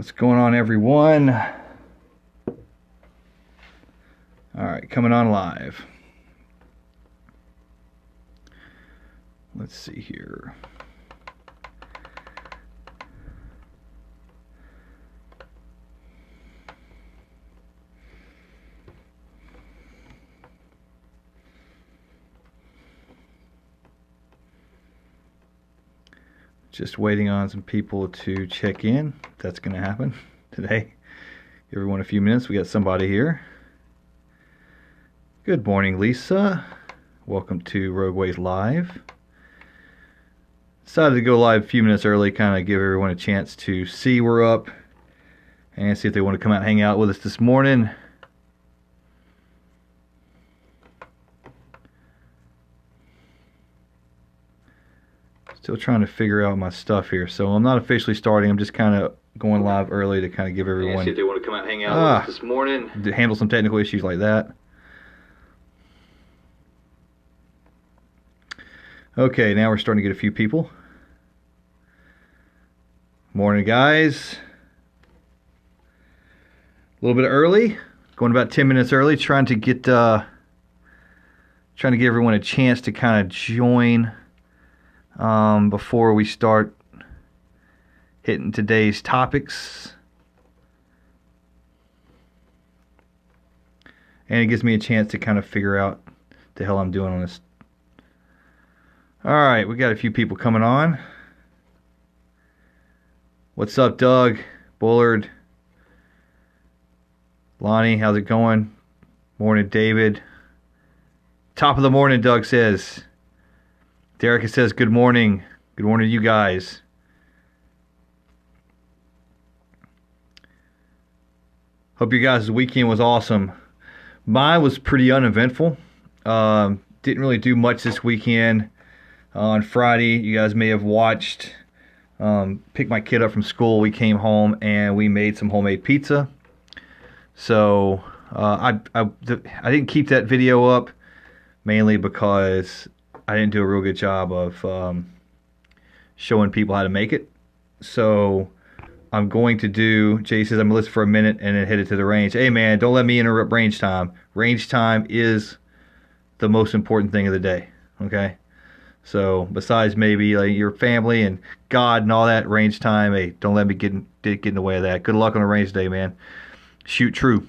What's going on, everyone? All right, coming on live. Let's see here. Just waiting on some people to check in. That's going to happen today. Give everyone a few minutes. We got somebody here. Good morning, Lisa. Welcome to Rogueways Live. Decided to go live a few minutes early, kind of give everyone a chance to see we're up and see if they want to come out and hang out with us this morning. Still trying to figure out my stuff here, so I'm not officially starting. I'm just kind of going live early to kind of give everyone. See if they want to come out and hang out with us this morning. To handle some technical issues like that. Okay, now we're starting to get a few people. Morning, guys. A little bit early, going about 10 minutes early, trying to give everyone a chance to kind of join. Before we start hitting today's topics. And it gives me a chance to kind of figure out the hell I'm doing on this. Alright, we got a few people coming on. What's up, Doug? Bullard? Lonnie, how's it going? Morning, David. Top of the morning, Doug says. Derek says, good morning. Good morning to you guys. Hope your guys' weekend was awesome. Mine was pretty uneventful. Didn't really do much this weekend. On Friday, you guys may have watched. Picked my kid up from school. We came home and we made some homemade pizza. So I didn't keep that video up mainly because I didn't do a real good job of showing people how to make it. So I'm going to do, Jay says I'm going to listen for a minute and then headed to the range. Hey man, don't let me interrupt range time. Range time is the most important thing of the day. Okay? So besides maybe like your family and God and all that, range time, hey, don't let me get in the way of that. Good luck on the range day, man. Shoot true.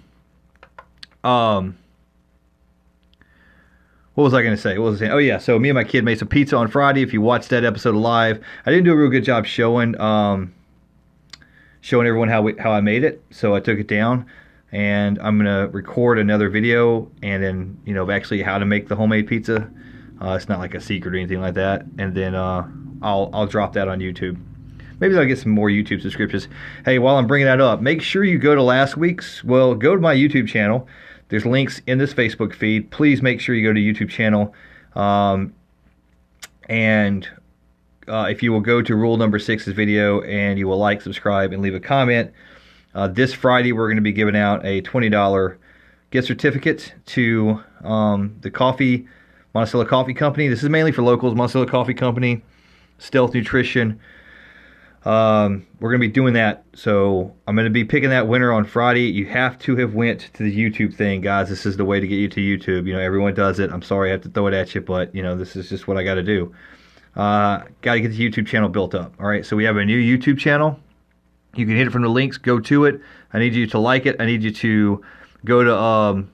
What was I going to say? What was I saying? Oh, yeah. So me and my kid made some pizza on Friday. If you watched that episode live, I didn't do a real good job showing everyone how I made it. So I took it down, and I'm going to record another video, and then of actually how to make the homemade pizza. It's not like a secret or anything like that. And then I'll drop that on YouTube. Maybe I'll get some more YouTube subscriptions. Hey, while I'm bringing that up, make sure you go to last week's. Well, go to my YouTube channel. There's links in this Facebook feed. Please make sure you go to YouTube channel. And if you will go to rule number 6's video and you will like, subscribe, and leave a comment. This Friday, we're going to be giving out a $20 gift certificate to the Monticello Coffee Company. This is mainly for locals. Monticello Coffee Company, Stealth Nutrition. We're going to be doing that, so I'm going to be picking that winner on Friday. You have to have went to the YouTube thing, guys. This is the way to get you to YouTube. Everyone does it. I'm sorry I have to throw it at you, but, this is just what I got to do. Got to get the YouTube channel built up, all right? So we have a new YouTube channel. You can hit it from the links. Go to it. I need you to like it. I need you to go to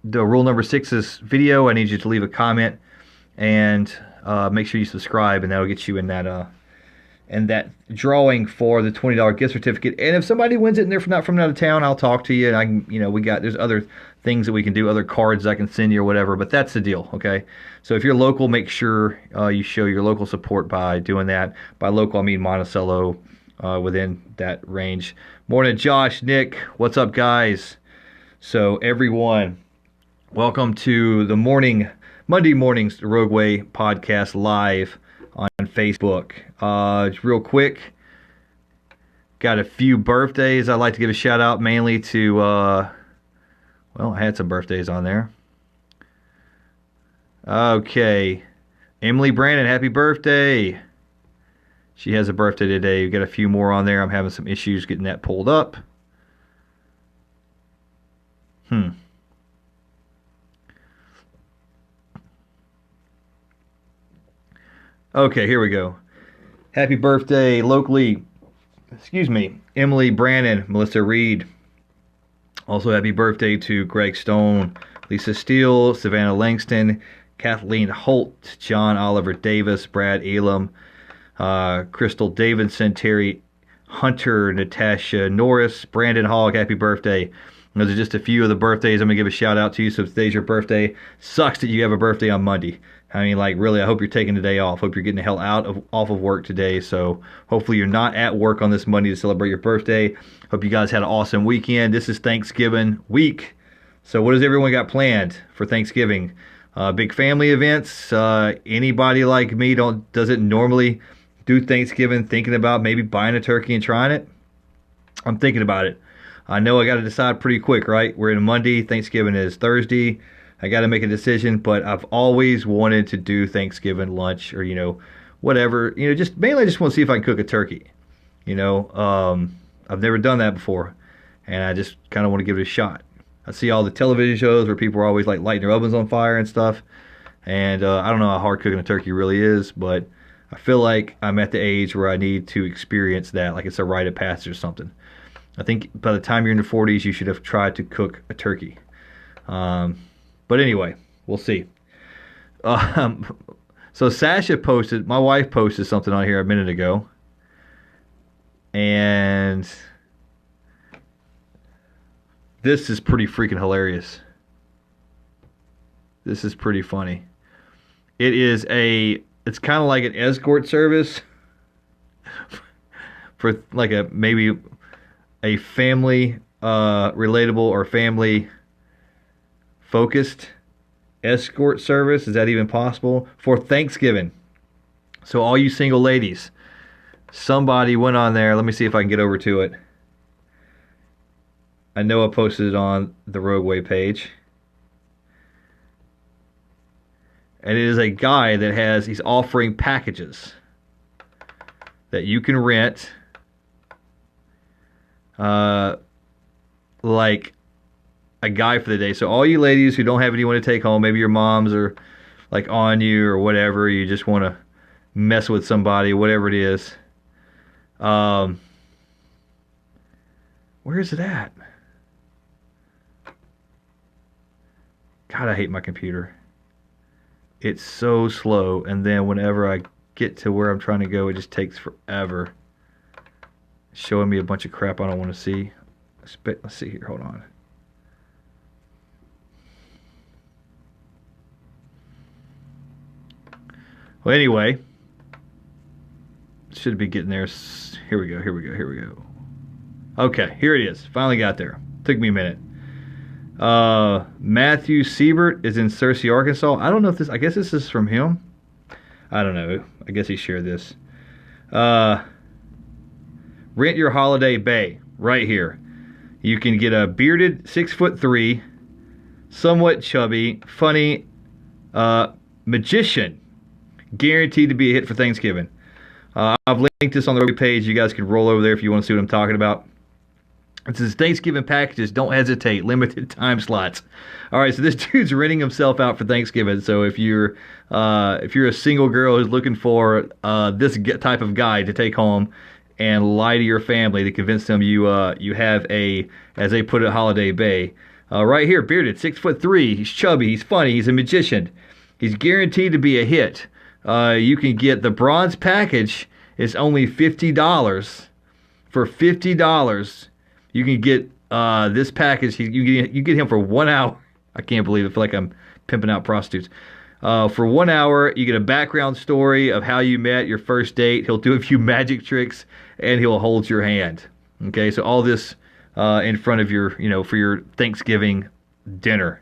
the rule number 6's video. I need you to leave a comment and make sure you subscribe, and that'll get you in that drawing for the $20 gift certificate. And if somebody wins it and they're not from out of town, I'll talk to you. And I can, there's other things that we can do, other cards I can send you or whatever. But that's the deal, okay? So if you're local, make sure you show your local support by doing that. By local, I mean Monticello, within that range. Morning, Josh, Nick. What's up, guys? So everyone, welcome to the Monday mornings Rogueway podcast live on Facebook. Real quick, got a few birthdays I'd like to give a shout out, mainly to I had some birthdays on there. Okay, Emily Brandon, happy birthday. She has a birthday today. We've got a few more on there. I'm having some issues getting that pulled up. Okay, here we go. Happy birthday locally. Emily Brannon, Melissa Reed. Also, happy birthday to Greg Stone, Lisa Steele, Savannah Langston, Kathleen Holt, John Oliver Davis, Brad Elam, Crystal Davidson, Terry Hunter, Natasha Norris, Brandon Hogg, happy birthday. Those are just a few of the birthdays I'm going to give a shout out to. So if today's your birthday, sucks that you have a birthday on Monday. I mean, like, really, I hope you're taking the day off. Hope you're getting the hell off of work today. So hopefully you're not at work on this Monday to celebrate your birthday. Hope you guys had an awesome weekend. This is Thanksgiving week. So what does everyone got planned for Thanksgiving? Big family events. Anybody like me doesn't normally do Thanksgiving thinking about maybe buying a turkey and trying it? I'm thinking about it. I know I got to decide pretty quick, right? We're in Monday. Thanksgiving is Thursday. I got to make a decision, but I've always wanted to do Thanksgiving lunch or, whatever. Just mainly I just want to see if I can cook a turkey. I've never done that before, and I just kind of want to give it a shot. I see all the television shows where people are always like lighting their ovens on fire and stuff, and I don't know how hard cooking a turkey really is, but I feel like I'm at the age where I need to experience that, like it's a rite of passage or something. I think by the time you're in your 40s, you should have tried to cook a turkey. But anyway, we'll see. So Sasha my wife posted something on here a minute ago. And this is pretty freaking hilarious. This is pretty funny. It's kind of like an escort service for like maybe a family relatable or family focused escort service. Is that even possible for Thanksgiving? So all you single ladies, somebody went on there. Let me see if I can get over to it. I know I posted it on the Rogueway page. And it is a guy that he's offering packages that you can rent. Like a guy for the day. So all you ladies who don't have anyone to take home, maybe your moms are like on you or whatever, you just want to mess with somebody, whatever it is. Where is it at? God, I hate my computer. It's so slow, and then whenever I get to where I'm trying to go, it just takes forever. Showing me a bunch of crap I don't want to see. Let's see here. Hold on. Well, anyway, should be getting there. Here we go. Okay, here it is. Finally got there. Took me a minute. Matthew Siebert is in Searcy, Arkansas. I don't know if I guess this is from him. I don't know. I guess he shared this. Rent your holiday bay right here. You can get a bearded 6'3", somewhat chubby, funny magician, guaranteed to be a hit for Thanksgiving. I've linked this on the page. You guys can roll over there if you want to see what I'm talking about. It says Thanksgiving packages. Don't hesitate. Limited time slots. All right, so this dude's renting himself out for Thanksgiving. So if you're a single girl who's looking for this type of guy to take home and lie to your family to convince them you have a, as they put it, holiday bay. Right here, bearded, 6'3". He's chubby. He's funny. He's a magician. He's guaranteed to be a hit. You can get the bronze package. It's only $50. For $50, you can get this package. You get him for 1 hour. I can't believe it. I feel like I'm pimping out prostitutes. For 1 hour, you get a background story of how you met, your first date. He'll do a few magic tricks, and he'll hold your hand. Okay, so all this in front of your, for your Thanksgiving dinner.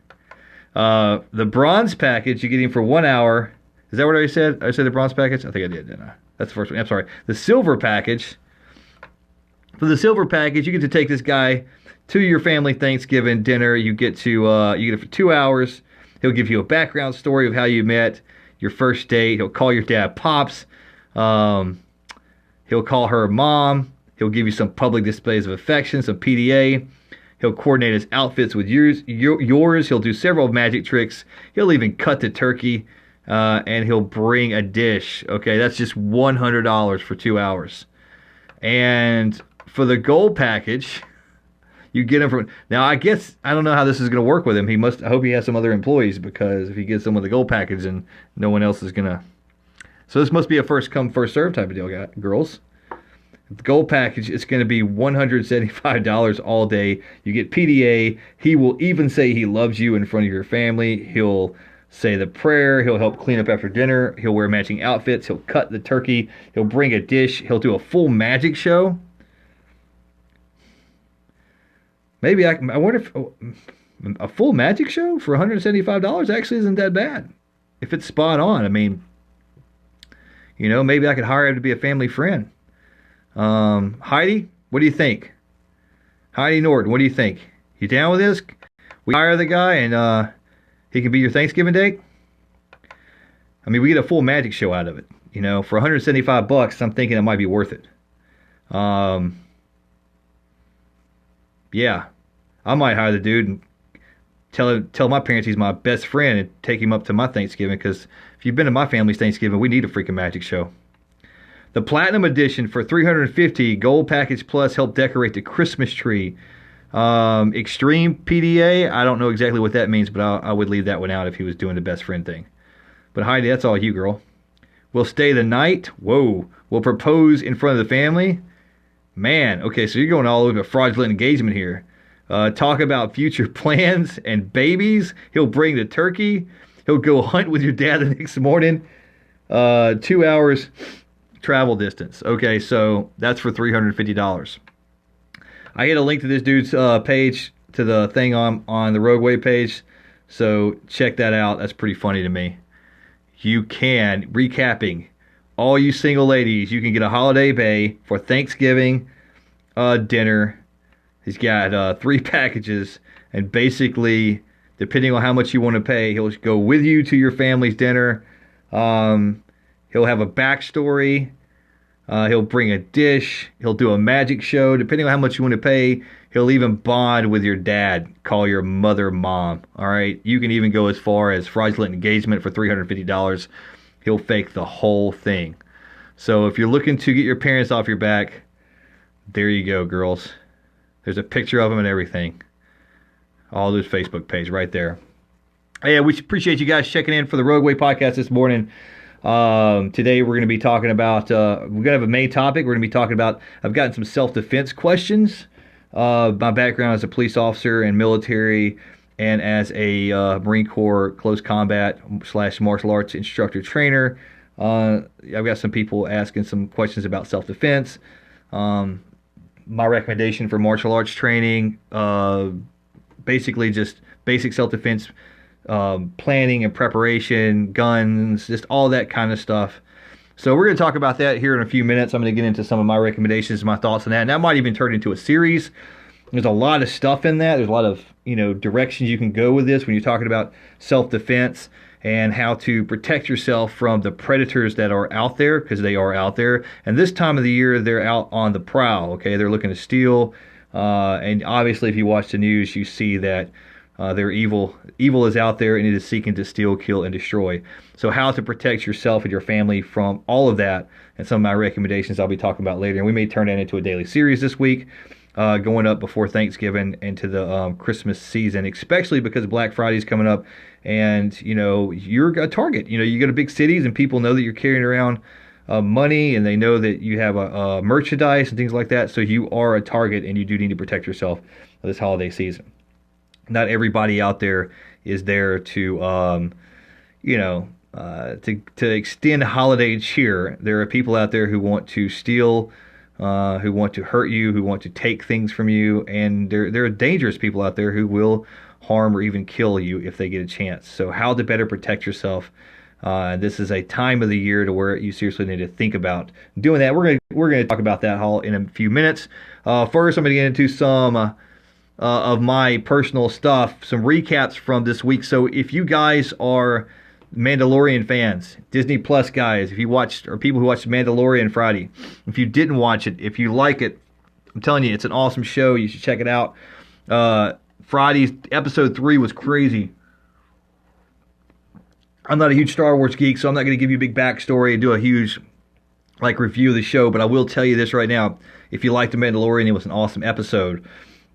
The bronze package, you get him for 1 hour. Is that what I said? I said the bronze package? I think I did, didn't I? That's the first one. I'm sorry. The silver package. For the silver package, you get to take this guy to your family Thanksgiving dinner. You get it for 2 hours. He'll give you a background story of how you met, your first date. He'll call your dad Pops. He'll call her mom. He'll give you some public displays of affection, some PDA. He'll coordinate his outfits with yours. He'll do several magic tricks. He'll even cut the turkey, and he'll bring a dish. Okay, that's just $100 for 2 hours. And for the gold package, you get him from. Now, I don't know how this is going to work with him. I hope he has some other employees, because if he gets them with the gold package, then no one else is going to. So this must be a first come, first serve type of deal, girls. The gold package, it's going to be $175 all day. You get PDA. He will even say he loves you in front of your family. He'll say the prayer. He'll help clean up after dinner. He'll wear matching outfits. He'll cut the turkey. He'll bring a dish. He'll do a full magic show. Maybe I wonder if a full magic show for $175 actually isn't that bad. If it's spot on, I mean, maybe I could hire him to be a family friend. Heidi, what do you think? Heidi Norton, what do you think? You down with this? We hire the guy and he can be your Thanksgiving date? I mean, we get a full magic show out of it. For $175, I'm thinking it might be worth it. Yeah, I might hire the dude and tell my parents he's my best friend and take him up to my Thanksgiving, because if you've been to my family's Thanksgiving, we need a freaking magic show. The Platinum Edition for $350, Gold Package Plus, help decorate the Christmas tree. Extreme PDA, I don't know exactly what that means, but I would leave that one out if he was doing the best friend thing. But Heidi, that's all you, girl. We'll stay the night. Whoa. We'll propose in front of the family. Man, okay, so you're going all over fraudulent engagement here. Talk about future plans and babies. He'll bring the turkey. He'll go hunt with your dad the next morning. 2 hours travel distance. Okay, so that's for $350. I hit a link to this dude's page, to the thing on the Rogueway page. So check that out. That's pretty funny to me. You can, recapping, all you single ladies, you can get a Holiday Bay for Thanksgiving dinner. He's got 3 packages, and basically, depending on how much you want to pay, he'll go with you to your family's dinner. He'll have a backstory. He'll bring a dish. He'll do a magic show. Depending on how much you want to pay, he'll even bond with your dad. Call your mother mom. All right? You can even go as far as fraudulent engagement for $350. He'll fake the whole thing. So if you're looking to get your parents off your back, there you go, girls. There's a picture of them and everything. All those Facebook page right there. Yeah, we appreciate you guys checking in for the Rogueway podcast this morning. Today we're going to be talking about, we're going to have a main topic. We're going to be talking about, I've gotten some self-defense questions. My background as a police officer and military, and as a Marine Corps close combat / martial arts instructor trainer. I've got some people asking some questions about self-defense. My recommendation for martial arts training, basically just basic self-defense, planning and preparation, guns, just all that kind of stuff. So we're going to talk about that here in a few minutes. I'm going to get into some of my recommendations, my thoughts on that. And that might even turn into a series. There's a lot of stuff in that. There's a lot of, directions you can go with this when you're talking about self-defense and how to protect yourself from the predators that are out there, because they are out there. And this time of the year, they're out on the prowl, okay? They're looking to steal. And obviously, if you watch the news, you see that they're evil. Evil is out there, and it is seeking to steal, kill, and destroy. So how to protect yourself and your family from all of that, and some of my recommendations I'll be talking about later. And we may turn that into a daily series this week, going up before Thanksgiving into the Christmas season, especially because Black Friday is coming up, and you're a target. You go to big cities, and people know that you're carrying around money, and they know that you have a merchandise and things like that. So you are a target, and you do need to protect yourself this holiday season. Not everybody out there is there to, to extend holiday cheer. There are people out there who want to steal, who want to hurt you, who want to take things from you, and there are dangerous people out there who will harm or even kill you if they get a chance. So how to better protect yourself. This is a time of the year to where you seriously need to think about doing that. We're gonna talk about that all in a few minutes. First, I'm gonna get into some of my personal stuff, some recaps from this week. So if you guys are Mandalorian fans, Disney Plus guys, if you watched, or people who watched Mandalorian Friday, if you didn't watch it, if you like it, I'm telling you, it's an awesome show. You should check it out. Friday's episode 3 was crazy. I'm not a huge Star Wars geek, so I'm not going to give you a big backstory and do a huge review of the show, but I will tell you this right now. If you liked The Mandalorian, it was an awesome episode.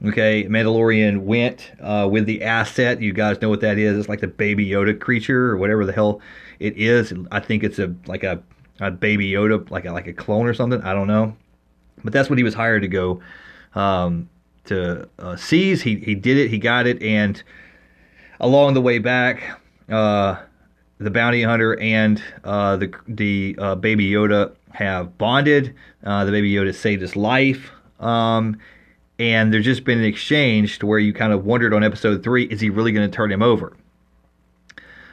Okay, Mandalorian went with the asset. You guys know what that is. It's like the Baby Yoda creature or whatever the hell it is. I think it's a Baby Yoda, like a clone or something. I don't know. But that's what he was hired to go to seize. He did it. He got it. And along the way back, the bounty hunter and the Baby Yoda have bonded. The Baby Yoda saved his life. And there's just been an exchange to where you kind of wondered on episode 3, is he really going to turn him over?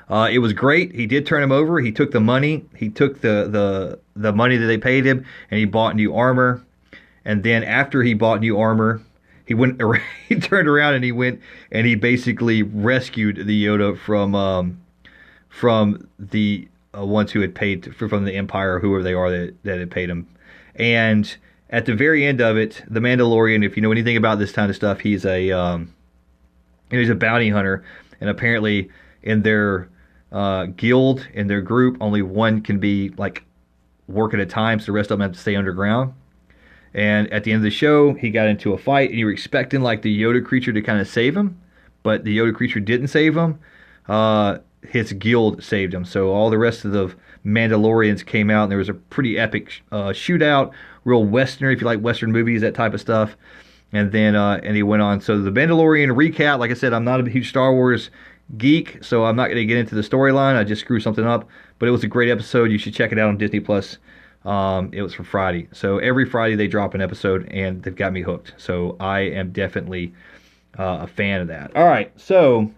It was great. He did turn him over. He took the money. He took the money that they paid him, and he bought new armor. And then after he bought new armor, he turned around and he went and he basically rescued the Yoda from the ones who had paid from the Empire, or whoever they are that had paid him. And at the very end of it, the Mandalorian, if you know anything about this kind of stuff, he's a bounty hunter, and apparently in their guild, in their group, only one can be work at a time, so the rest of them have to stay underground. And at the end of the show, he got into a fight, and you were expecting the Yoda creature to kind of save him, but the Yoda creature didn't save him. His guild saved him. So all the rest of the Mandalorians came out, and there was a pretty epic shootout, real Western, if you like Western movies, that type of stuff. And then and he went on. So the Mandalorian recap, like I said, I'm not a huge Star Wars geek, so I'm not going to get into the storyline. I just screwed something up. But it was a great episode. You should check it out on Disney Plus. It was for Friday. So every Friday they drop an episode, and they've got me hooked. So I am definitely a fan of that. All right, so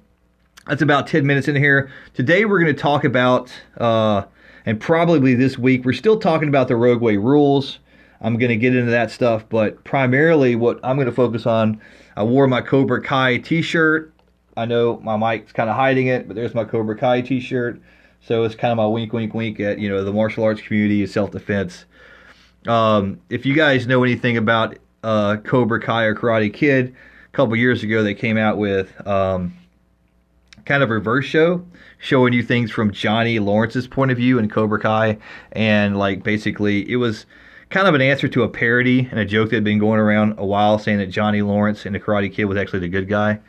that's about 10 minutes in here. Today we're going to talk about, and probably this week, we're still talking about the Rogueway rules. I'm going to get into that stuff, but primarily what I'm going to focus on, I wore my Cobra Kai t-shirt. I know my mic's kind of hiding it, but there's my Cobra Kai t-shirt. So it's kind of my wink, wink, wink at, the martial arts community, self-defense. If you guys know anything about Cobra Kai or Karate Kid, a couple years ago they came out with kind of a reverse show, showing you things from Johnny Lawrence's point of view in Cobra Kai. And basically it was kind of an answer to a parody and a joke that had been going around a while, saying that Johnny Lawrence in the Karate Kid was actually the good guy.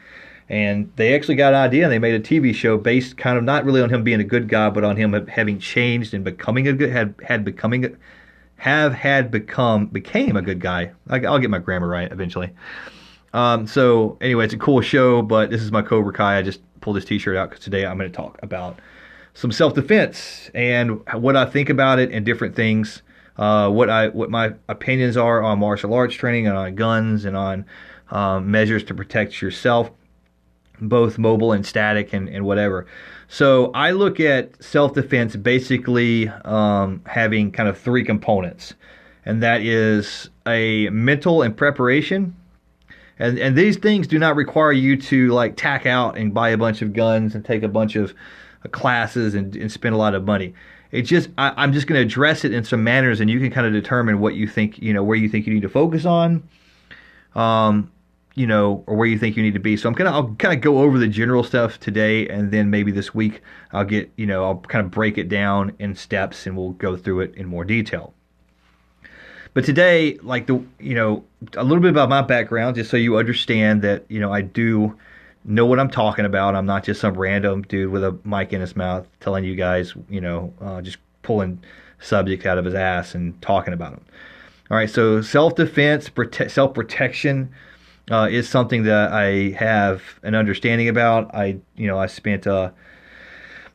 And they actually got an idea, and they made a TV show based kind of not really on him being a good guy, but on him having changed and becoming a good, became a good guy. I'll get my grammar right eventually. So anyway, it's a cool show, but this is my Cobra Kai. I just pulled this t-shirt out because today I'm going to talk about some self-defense and what I think about it and different things. What my opinions are on martial arts training and on guns and on measures to protect yourself, both mobile and static and whatever. So I look at self-defense basically having kind of 3 components, and that is a mental and preparation. And these things do not require you to tack out and buy a bunch of guns and take a bunch of classes and spend a lot of money. It's just I'm just going to address it in some manners, and you can kind of determine what you think, where you think you need to focus on, or where you think you need to be. So I'll kind of go over the general stuff today, and then maybe this week I'll kind of break it down in steps, and we'll go through it in more detail. But today, a little bit about my background, just so you understand that, I do know what I'm talking about. I'm not just some random dude with a mic in his mouth telling you guys, just pulling subjects out of his ass and talking about them. All right, so self-defense, self-protection is something that I have an understanding about. I spent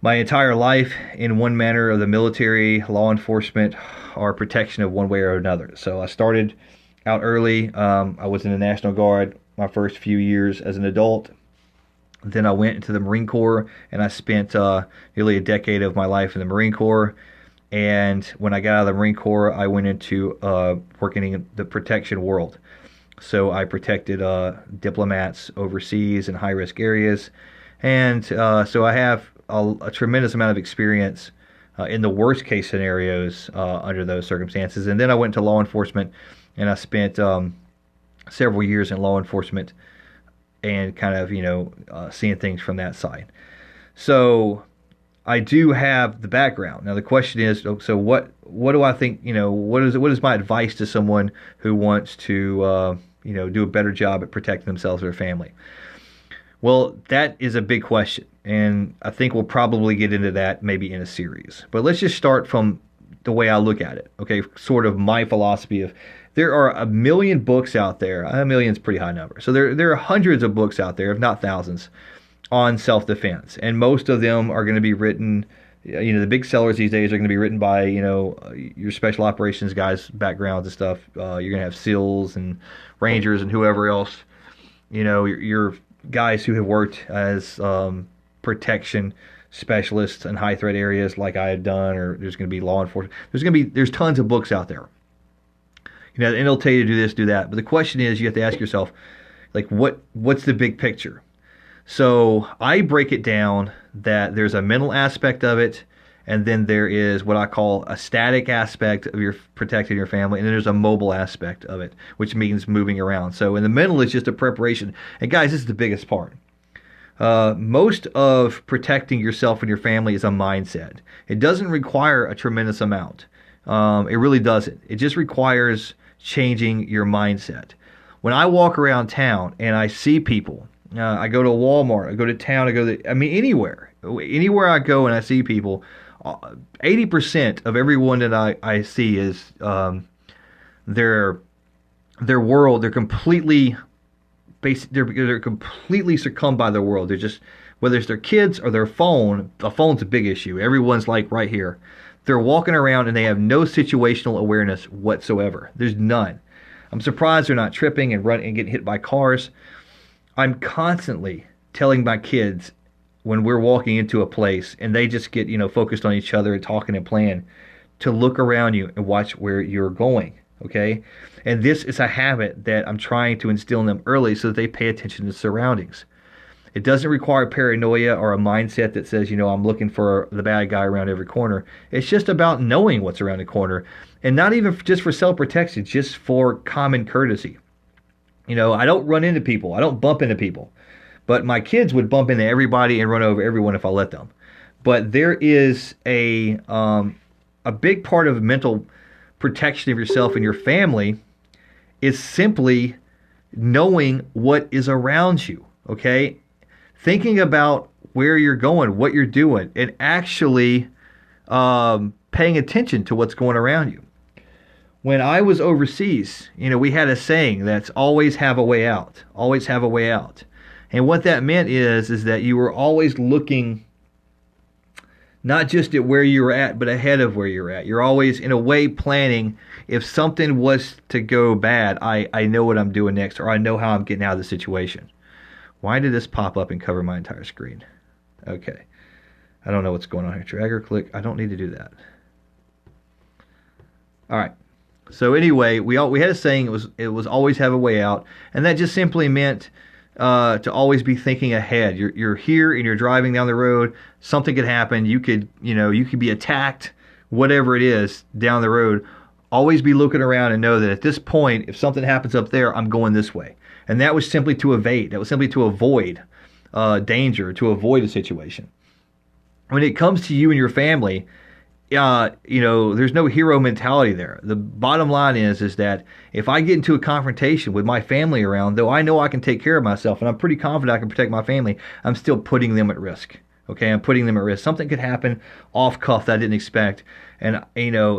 my entire life in one manner of the military, law enforcement, or protection of one way or another. So I started out early. I was in the National Guard my first few years as an adult. Then I went into the Marine Corps, and I spent nearly a decade of my life in the Marine Corps. And when I got out of the Marine Corps, I went into working in the protection world. So I protected diplomats overseas in high-risk areas. And so I have a tremendous amount of experience in the worst case scenarios under those circumstances. And then I went to law enforcement, and I spent several years in law enforcement and kind of, seeing things from that side. So I do have the background. Now the question is, so what do I think, what is my advice to someone who wants to, do a better job at protecting themselves or their family? Well, that is a big question, and I think we'll probably get into that maybe in a series. But let's just start from the way I look at it, okay? Sort of my philosophy of, there are a million books out there. A million's a pretty high number. So there are hundreds of books out there, if not thousands, on self-defense, and most of them are going to be written, the big sellers these days are going to be written by, your special operations guys' backgrounds and stuff. You're going to have SEALs and Rangers and whoever else, your guys who have worked as protection specialists in high threat areas like I have done, or there's going to be law enforcement. There's tons of books out there. And they'll tell you to do this, do that. But the question is, you have to ask yourself, like, what's the big picture? So I break it down that there's a mental aspect of it, and then there is what I call a static aspect of your protecting your family, and then there's a mobile aspect of it, which means moving around. So in the mental, it's just a preparation. And guys, this is the biggest part. Most of protecting yourself and your family is a mindset. It doesn't require a tremendous amount. It really doesn't. It just requires changing your mindset. When I walk around town and I see people, I go to Walmart, I go to town, anywhere I go and I see people, 80% of everyone that I see is their world. They're completely they're completely succumbed by their world. They're just, whether it's their kids or their phone. A phone's a big issue. Everyone's like right here. They're walking around and they have no situational awareness whatsoever. There's none. I'm surprised they're not tripping and running and getting hit by cars. I'm constantly telling my kids when we're walking into a place and they just get, focused on each other and talking and playing, to look around you and watch where you're going, okay? And this is a habit that I'm trying to instill in them early so that they pay attention to surroundings. It doesn't require paranoia or a mindset that says, I'm looking for the bad guy around every corner. It's just about knowing what's around the corner, and not even just for self-protection, just for common courtesy. I don't run into people. I don't bump into people. But my kids would bump into everybody and run over everyone if I let them. But there is a big part of mental protection of yourself and your family is simply knowing what is around you, okay? Thinking about where you're going, what you're doing, and actually paying attention to what's going around you. When I was overseas, we had a saying that's always have a way out. Always have a way out. And what that meant is that you were always looking not just at where you were at, but ahead of where you're at. You're always, in a way, planning if something was to go bad, I know what I'm doing next, or I know how I'm getting out of the situation. Why did this pop up and cover my entire screen? Okay. I don't know what's going on here. Drag or click. I don't need to do that. All right. So anyway, we had a saying, it was always have a way out, and that just simply meant to always be thinking ahead. You're here and you're driving down the road. Something could happen. You could be attacked, whatever it is down the road. Always be looking around and know that at this point, if something happens up there, I'm going this way. And that was simply to evade. That was simply to avoid danger, to avoid a situation. When it comes to you and your family, there's no hero mentality there. The bottom line is that if I get into a confrontation with my family around, though I know I can take care of myself and I'm pretty confident I can protect my family, I'm still putting them at risk. Okay, I'm putting them at risk. Something could happen off cuff that I didn't expect. And,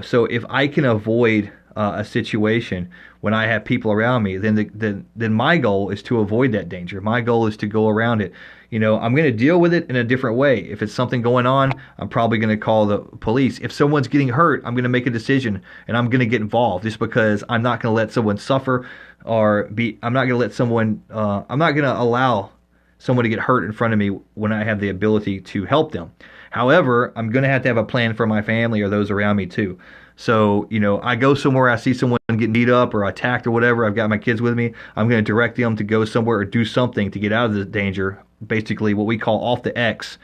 so if I can avoid a situation when I have people around me, then my goal is to avoid that danger. My goal is to go around it. I'm going to deal with it in a different way. If it's something going on, I'm probably going to call the police. If someone's getting hurt, I'm going to make a decision and I'm going to get involved, just because I'm not going to let someone suffer I'm not going to allow someone to get hurt in front of me when I have the ability to help them. However, I'm going to have a plan for my family or those around me too. So, I go somewhere, I see someone getting beat up or attacked or whatever, I've got my kids with me, I'm going to direct them to go somewhere or do something to get out of the danger, basically what we call off the X,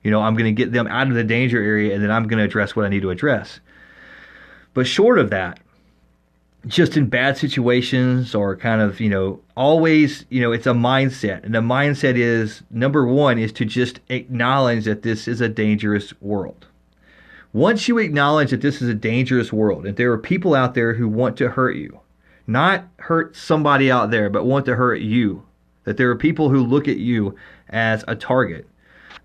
I'm going to get them out of the danger area, and then I'm going to address what I need to address. But short of that, just in bad situations or kind of, always, it's a mindset. And the mindset is, number one, is to just acknowledge that this is a dangerous world. Once you acknowledge that this is a dangerous world, and there are people out there who want to hurt you, not hurt somebody out there, but want to hurt you, that there are people who look at you as a target,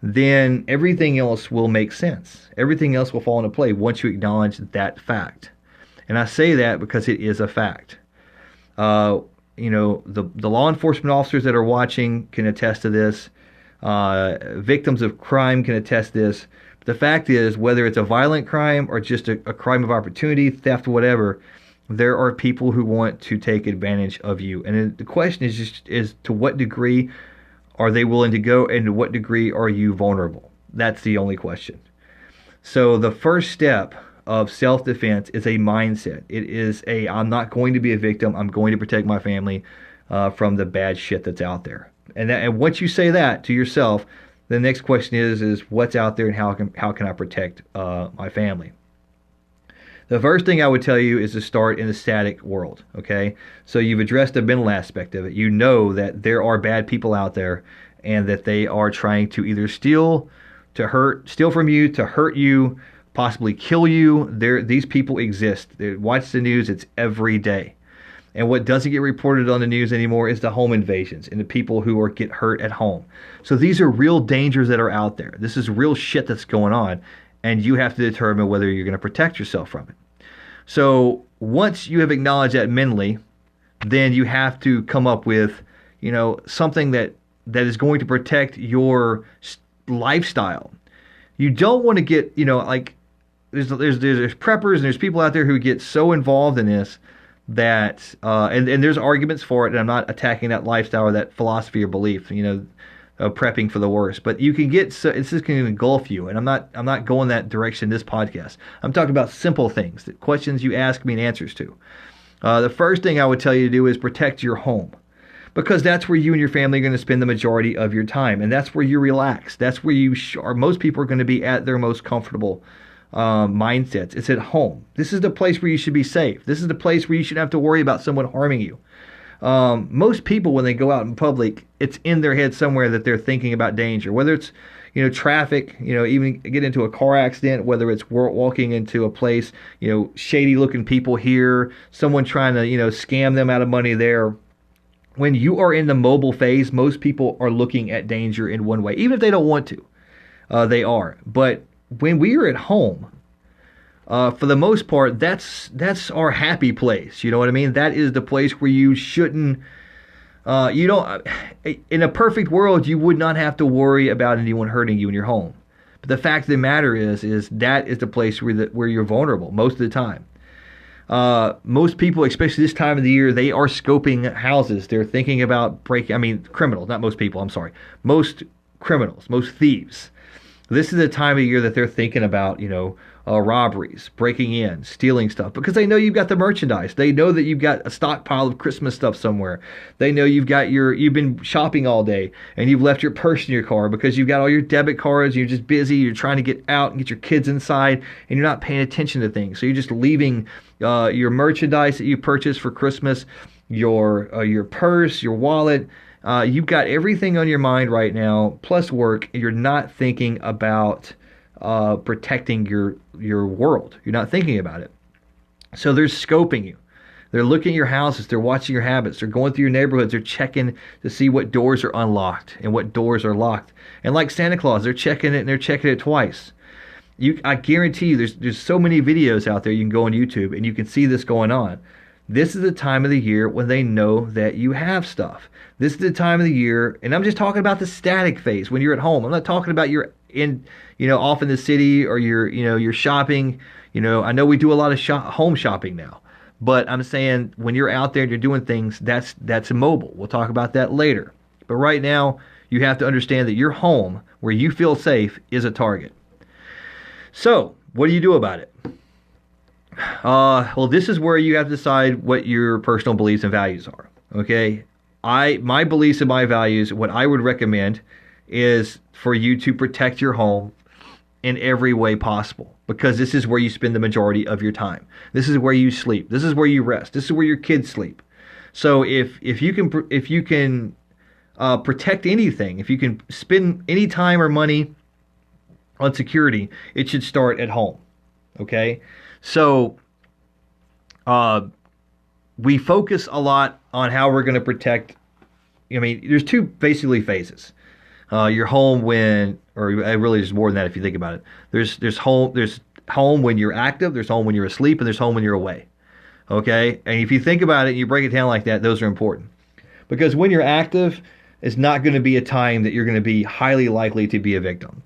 then everything else will make sense. Everything else will fall into play once you acknowledge that fact. And I say that because it is a fact. The law enforcement officers that are watching can attest to this. Victims of crime can attest to this. But the fact is, whether it's a violent crime or just a crime of opportunity, theft, whatever, there are people who want to take advantage of you. And the question is to what degree are they willing to go, and to what degree are you vulnerable? That's the only question. So the first step of self-defense is a mindset. It is I'm not going to be a victim. I'm going to protect my family from the bad shit that's out there. And once you say that to yourself, the next question is what's out there, and how can I protect my family? The first thing I would tell you is to start in the static world, okay? So you've addressed the mental aspect of it. You know that there are bad people out there, and that they are trying to either steal from you, to hurt you, possibly kill you. These people exist. Watch the news. It's every day. And what doesn't get reported on the news anymore is the home invasions and the people who get hurt at home. So these are real dangers that are out there. This is real shit that's going on, and you have to determine whether you're going to protect yourself from it. So once you have acknowledged that mentally, then you have to come up with, something that is going to protect your lifestyle. You don't want to get, there's preppers and there's people out there who get so involved in this that, and there's arguments for it, and I'm not attacking that lifestyle or that philosophy or belief, prepping for the worst. But you can it's just going to engulf you, and I'm not going that direction in this podcast. I'm talking about simple things, that questions you ask me and answers to. The first thing I would tell you to do is protect your home, because that's where you and your family are going to spend the majority of your time, and that's where you relax. That's where most people are going to be at their most comfortable mindsets. It's at home. This is the place where you should be safe. This is the place where you shouldn't have to worry about someone harming you. Most people, when they go out in public, it's in their head somewhere that they're thinking about danger, whether it's, traffic, even get into a car accident, whether it's walking into a place, shady looking people here, someone trying to, scam them out of money there. When you are in the mobile phase, most people are looking at danger in one way, even if they don't want to. They are. But when we are at home, for the most part, that's our happy place. You know what I mean? That is the place where you shouldn't. In a perfect world, you would not have to worry about anyone hurting you in your home. But the fact of the matter is that is the place where you're vulnerable most of the time. Most people, especially this time of the year, they are scoping houses. They're thinking about criminals, not most people, I'm sorry. Most criminals, most thieves. This is the time of year that they're thinking about, robberies, breaking in, stealing stuff, because they know you've got the merchandise. They know that you've got a stockpile of Christmas stuff somewhere. They know you've been shopping all day, and you've left your purse in your car because you've got all your debit cards. You're just busy. You're trying to get out and get your kids inside, and you're not paying attention to things. So you're just leaving your merchandise that you purchased for Christmas, your purse, your wallet. You've got everything on your mind right now, plus work, and you're not thinking about protecting your world. You're not thinking about it. So they're scoping you. They're looking at your houses. They're watching your habits. They're going through your neighborhoods. They're checking to see what doors are unlocked and what doors are locked. And like Santa Claus, they're checking it, and they're checking it twice. I guarantee you there's so many videos out there. You can go on YouTube and you can see this going on. This is the time of the year when they know that you have stuff. This is the time of the year, and I'm just talking about the static phase when you're at home. I'm not talking about you're off in the city, or you're shopping. I know we do a lot of home shopping now, but I'm saying when you're out there and you're doing things, that's immobile. We'll talk about that later. But right now, you have to understand that your home, where you feel safe, is a target. So, what do you do about it? Well, this is where you have to decide what your personal beliefs and values are. Okay, my beliefs and my values, what I would recommend is for you to protect your home in every way possible, because this is where you spend the majority of your time. This is where you sleep. This is where you rest. This is where your kids sleep. So if you can protect anything, if you can spend any time or money on security, it should start at home. Okay, so we focus a lot on how we're going to protect. I mean, there's two basically phases. Your home or really there's more than that if you think about it. There's home when you're active, there's home when you're asleep, and there's home when you're away. Okay? And if you think about it and you break it down like that, those are important. Because when you're active, it's not going to be a time that you're going to be highly likely to be a victim.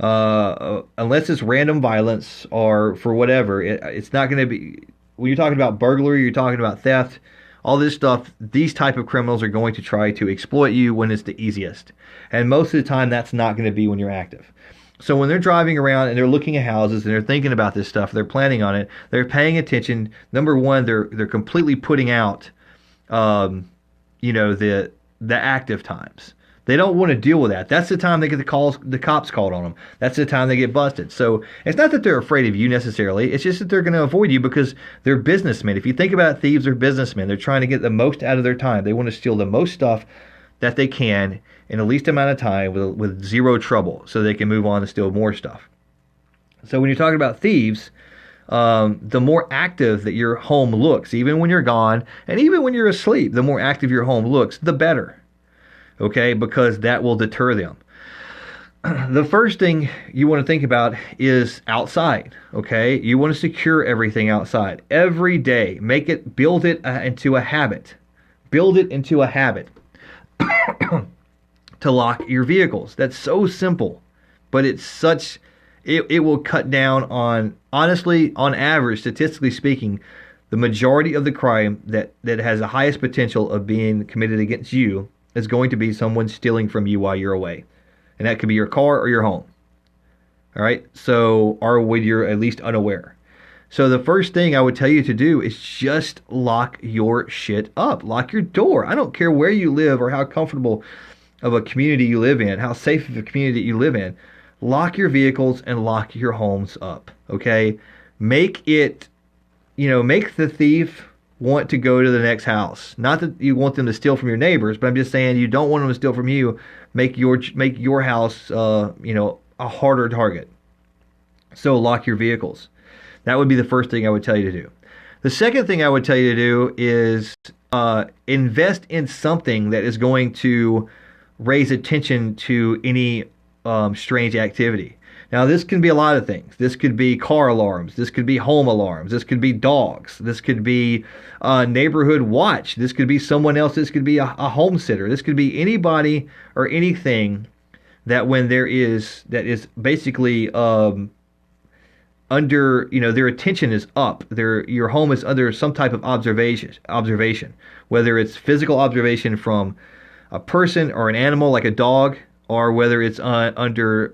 Unless it's random violence or for whatever, it's not going to be. When you're talking about burglary, you're talking about theft, all this stuff, these type of criminals are going to try to exploit you when it's the easiest. And most of the time, that's not going to be when you're active. So when they're driving around and they're looking at houses and they're thinking about this stuff, they're planning on it, they're paying attention. Number one, they're completely putting out, the active times. They don't want to deal with that. That's the time they get the cops called on them. That's the time they get busted. So it's not that they're afraid of you necessarily. It's just that they're going to avoid you because they're businessmen. If you think about it, thieves are businessmen. They're trying to get the most out of their time. They want to steal the most stuff that they can in the least amount of time with zero trouble so they can move on and steal more stuff. So when you're talking about thieves, the more active that your home looks, even when you're gone and even when you're asleep, the more active your home looks, the better. Okay, because that will deter them. The first thing you want to think about is outside. Okay, you want to secure everything outside every day. Build it into a habit. Build it into a habit to lock your vehicles. That's so simple, but it will cut down on, honestly, on average, statistically speaking, the majority of the crime that has the highest potential of being committed against you is going to be someone stealing from you while you're away. And that could be your car or your home. All right? So, or when you're at least unaware. So the first thing I would tell you to do is just lock your shit up. Lock your door. I don't care where you live or how comfortable of a community you live in, how safe of a community you live in. Lock your vehicles and lock your homes up. Okay? Make the thief want to go to the next house. Not that you want them to steal from your neighbors, but I'm just saying you don't want them to steal from you. Make your house, a harder target. So lock your vehicles. That would be the first thing I would tell you to do. The second thing I would tell you to do is invest in something that is going to raise attention to any strange activity. Now, this can be a lot of things. This could be car alarms. This could be home alarms. This could be dogs. This could be a neighborhood watch. This could be someone else. This could be a home sitter. This could be anybody or anything that that is basically under, their attention is up. Your home is under some type of observation, whether it's physical observation from a person or an animal like a dog, or whether it's under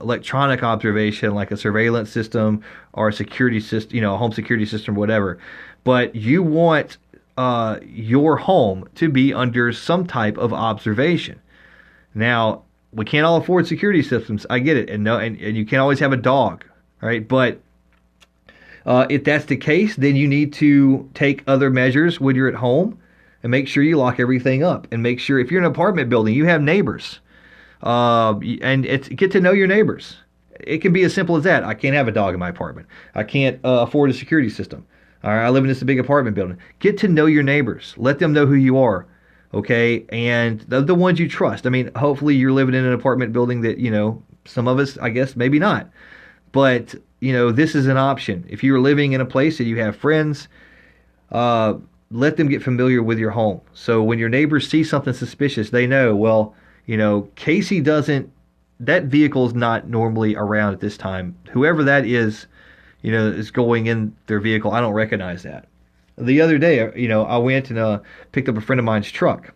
electronic observation like a surveillance system or a security system, a home security system, whatever. But you want your home to be under some type of observation. Now, we can't all afford security systems. I get it, and you can't always have a dog, right? But if that's the case, then you need to take other measures when you're at home and make sure you lock everything up, and make sure if you're in an apartment building, you have neighbors. And get to know your neighbors. It can be as simple as that. I can't have a dog in my apartment. I can't afford a security system. All right, I live in this big apartment building. Get to know your neighbors. Let them know who you are. Okay, and the ones you trust. I mean, hopefully you're living in an apartment building that, some of us, I guess, maybe not. But, this is an option. If you're living in a place that you have friends, let them get familiar with your home. So when your neighbors see something suspicious, they know, well, Casey that vehicle's not normally around at this time. Whoever that is going in their vehicle, I don't recognize that. The other day, I went and picked up a friend of mine's truck.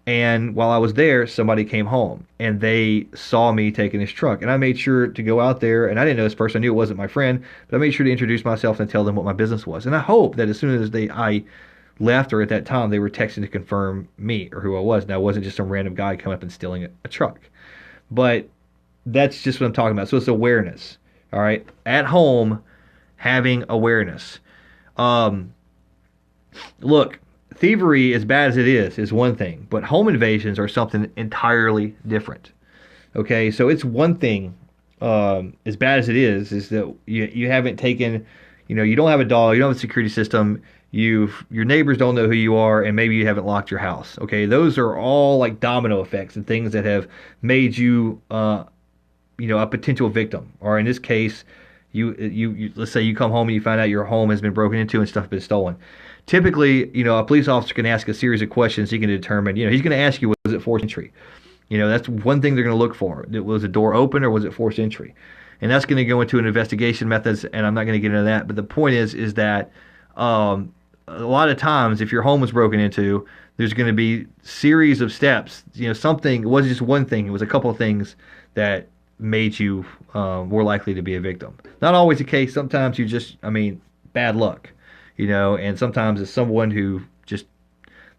And while I was there, somebody came home and they saw me taking his truck. And I made sure to go out there, and I didn't know this person. I knew it wasn't my friend, but I made sure to introduce myself and tell them what my business was. And I hope that as soon as I left, or at that time, they were texting to confirm me or who I was. Now, it wasn't just some random guy coming up and stealing a truck. But that's just what I'm talking about. So it's awareness. All right. At home, having awareness. Look, thievery, as bad as it is one thing, but home invasions are something entirely different. Okay, so it's one thing, as bad as it is that you haven't taken, you don't have a dog, you don't have a security system, your neighbors don't know who you are, and maybe you haven't locked your house. Okay, those are all like domino effects and things that have made you, a potential victim. Or in this case, you let's say you come home and you find out your home has been broken into and stuff has been stolen. Typically, a police officer can ask a series of questions. He can determine, he's going to ask you, was it forced entry? That's one thing they're going to look for. Was the door open or was it forced entry? And that's going to go into an investigation methods, and I'm not going to get into that. But the point is that a lot of times, if your home was broken into, there's going to be series of steps. Something, it wasn't just one thing. It was a couple of things that made you more likely to be a victim. Not always the case. Sometimes you just, bad luck. And sometimes it's someone who just,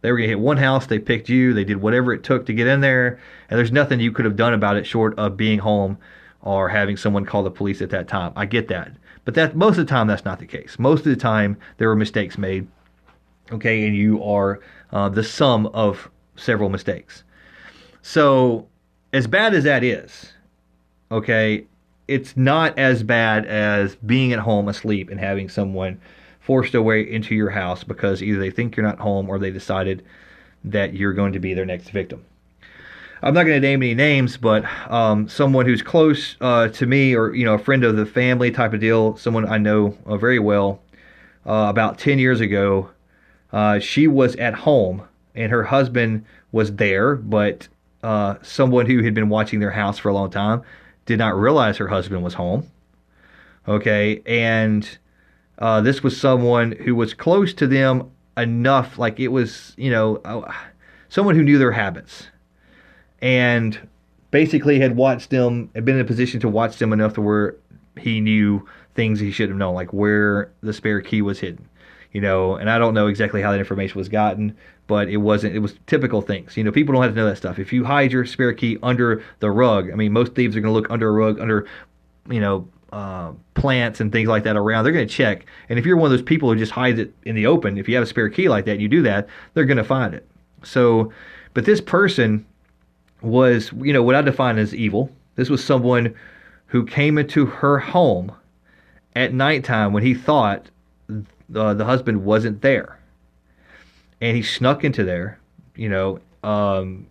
they were going to hit one house, they picked you, they did whatever it took to get in there, and there's nothing you could have done about it short of being home or having someone call the police at that time. I get that. But that most of the time, that's not the case. Most of the time, there were mistakes made, okay, and you are the sum of several mistakes. So, as bad as that is, okay, it's not as bad as being at home asleep and having someone forced their way into your house because either they think you're not home or they decided that you're going to be their next victim. I'm not going to name any names, but someone who's close to me, or a friend of the family type of deal, someone I know very well, about 10 years ago, she was at home and her husband was there, but someone who had been watching their house for a long time did not realize her husband was home. Okay, and this was someone who was close to them enough, like it was, someone who knew their habits and basically had watched them, had been in a position to watch them enough to where he knew things he should have known, like where the spare key was hidden, and I don't know exactly how that information was gotten, but it was typical things. People don't have to know that stuff. If you hide your spare key under the rug, most thieves are going to look under a rug, under, plants and things like that around. They're going to check. And if you're one of those people who just hides it in the open, if you have a spare key like that and you do that, they're going to find it. So, but this person was, what I define as evil. This was someone who came into her home at nighttime when he thought the husband wasn't there. And he snuck into there, and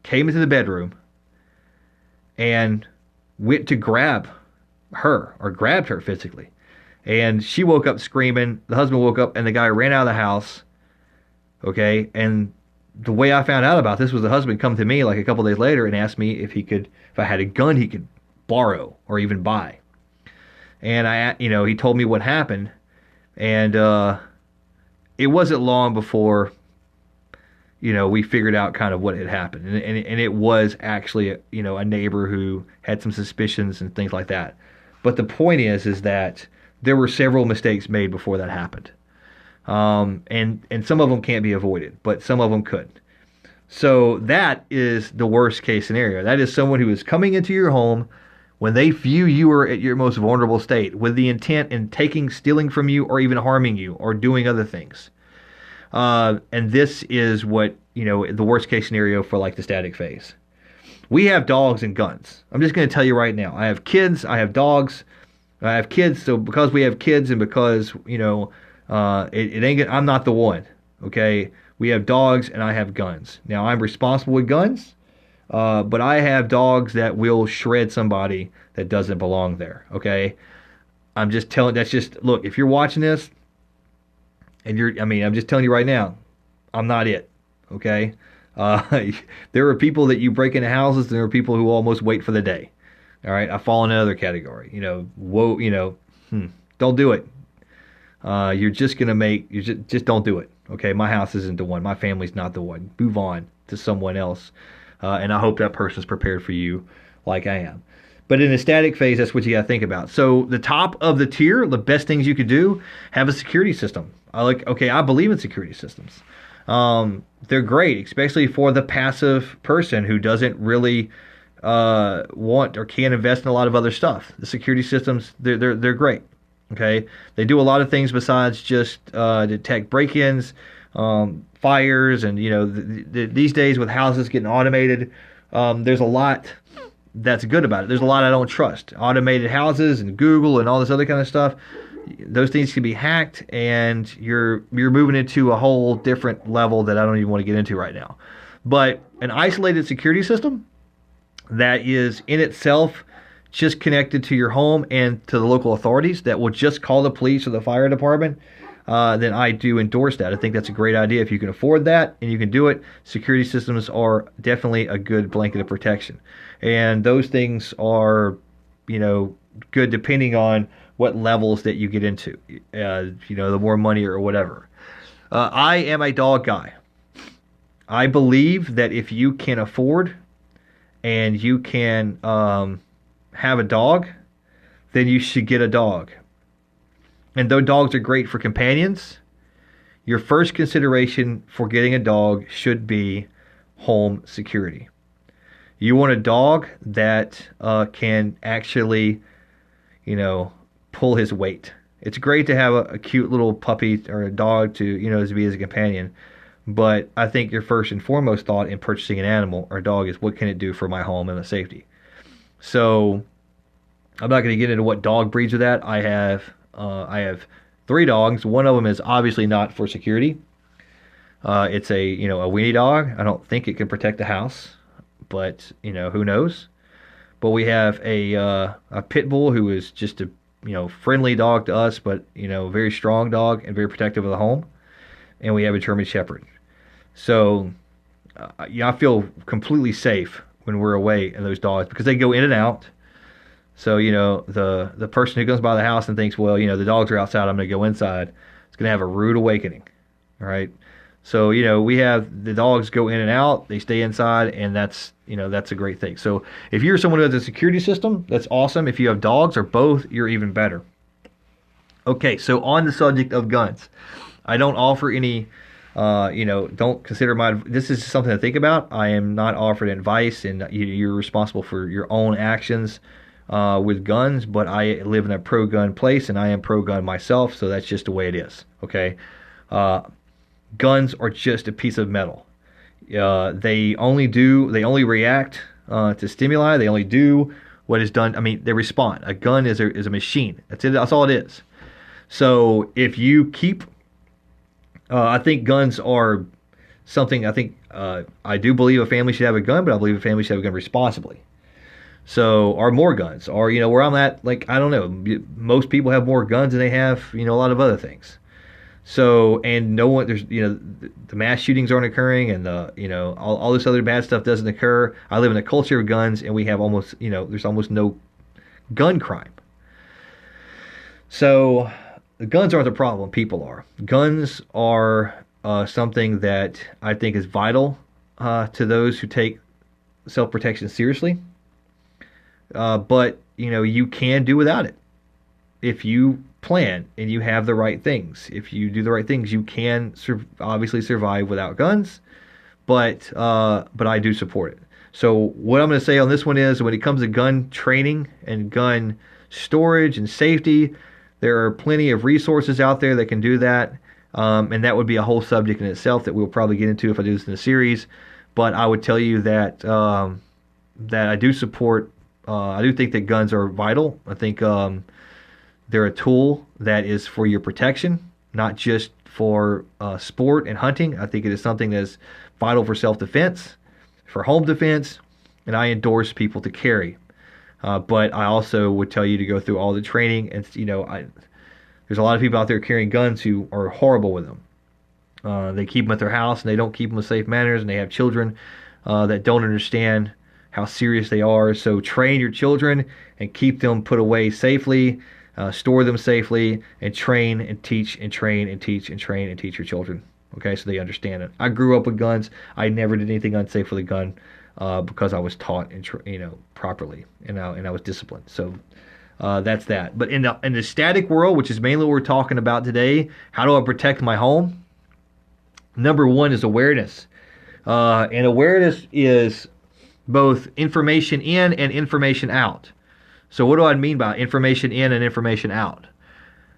came into the bedroom and went to grab her, or grabbed her physically. And she woke up screaming. The husband woke up and the guy ran out of the house. Okay. And the way I found out about this was the husband come to me like a couple days later and asked me if I had a gun he could borrow or even buy. And he told me what happened. And it wasn't long before, we figured out kind of what had happened. And it was actually, a neighbor who had some suspicions and things like that. But the point is that there were several mistakes made before that happened. And some of them can't be avoided, but some of them could. So that is the worst case scenario. That is someone who is coming into your home when they view you are at your most vulnerable state with the intent in stealing from you, or even harming you, or doing other things. And this is what, the worst case scenario for like the static phase. We have dogs and guns. I'm just going to tell you right now. I have kids. I have dogs. I have kids. So because we have kids and because, I'm not the one. Okay. We have dogs and I have guns. Now I'm responsible with guns. But I have dogs that will shred somebody that doesn't belong there. Okay. I'm just telling, look, if you're watching this and I'm just telling you right now, I'm not it. Okay. There are people that you break into houses, and there are people who almost wait for the day. All right. I fall in another category, don't do it. You're just going to just don't do it. Okay. My house isn't the one. My family's not the one. Move on to someone else. And I hope that person's prepared for you like I am. But in the static phase, that's what you got to think about. So the top of the tier, the best things you could do, have a security system. I believe in security systems. They're great, especially for the passive person who doesn't really want or can invest in a lot of other stuff. The security systems, they're great. Okay, they do a lot of things besides just detect break-ins, fires, and these days with houses getting automated, there's a lot that's good about it. There's a lot I don't trust. Automated houses and Google and all this other kind of stuff. Those things can be hacked, and you're moving into a whole different level that I don't even want to get into right now. But an isolated security system that is in itself just connected to your home and to the local authorities that will just call the police or the fire department, then I do endorse that. I think that's a great idea. If you can afford that and you can do it, security systems are definitely a good blanket of protection. And those things are, good depending on what levels that you get into, the more money or whatever. I am a dog guy. I believe that if you can afford and you can have a dog, then you should get a dog. And though dogs are great for companions, your first consideration for getting a dog should be home security. You want a dog that can actually, pull his weight. It's great to have a cute little puppy or a dog to be as a companion. But I think your first and foremost thought in purchasing an animal or a dog is, what can it do for my home and the safety? So I'm not going to get into what dog breeds of that. I have 3 dogs. One of them is obviously not for security. It's a weenie dog. I don't think it can protect the house, but who knows? But we have a pit bull who is just a friendly dog to us, but very strong dog and very protective of the home. And we have a German Shepherd. So I feel completely safe when we're away in those dogs because they go in and out. So the person who comes by the house and thinks, well, the dogs are outside, I'm going to go inside, it's going to have a rude awakening. All right. So we have the dogs go in and out, they stay inside, and that's a great thing. So if you're someone who has a security system, that's awesome. If you have dogs or both, you're even better. Okay, so on the subject of guns, I don't offer any, don't consider this is something to think about. I am not offering advice, and you're responsible for your own actions with guns, but I live in a pro-gun place, and I am pro-gun myself, so that's just the way it is, okay? Guns are just a piece of metal. They only react to stimuli. They only do what is done. I mean, they respond. A gun is a machine. That's it. That's all it is. So if you keep, I think guns are something. I do believe a family should have a gun, but I believe a family should have a gun responsibly. So, or more guns, or where I'm at, like I don't know. Most people have more guns than they have a lot of other things. So, and no one, there's, the mass shootings aren't occurring, and all this other bad stuff doesn't occur. I live in a culture of guns, and we have almost, there's almost no gun crime. So, the guns aren't the problem, people are. Guns are something that I think is vital to those who take self-protection seriously. But, you can do without it. If you plan and you have the right things. If you do the right things, you can obviously survive without guns, but I do support it. So what I'm going to say on this one is, when it comes to gun training and gun storage and safety, there are plenty of resources out there that can do that, and that would be a whole subject in itself that we'll probably get into if I do this in a series. But I would tell you that that I do support. I do think that guns are vital. I think they're a tool that is for your protection, not just for sport and hunting. I think it is something that is vital for self-defense, for home defense, and I endorse people to carry. But I also would tell you to go through all the training. And there's a lot of people out there carrying guns who are horrible with them. They keep them at their house, and they don't keep them with safe manners, and they have children that don't understand how serious they are. So train your children and keep them put away safely. Store them safely, and train and teach and train and teach and train and teach your children. Okay, so they understand it. I grew up with guns. I never did anything unsafe with a gun because I was taught and properly, and I was disciplined. So that's that. But in the static world, which is mainly what we're talking about today, how do I protect my home? Number one is awareness. And awareness is both information in and information out. So what do I mean by information in and information out?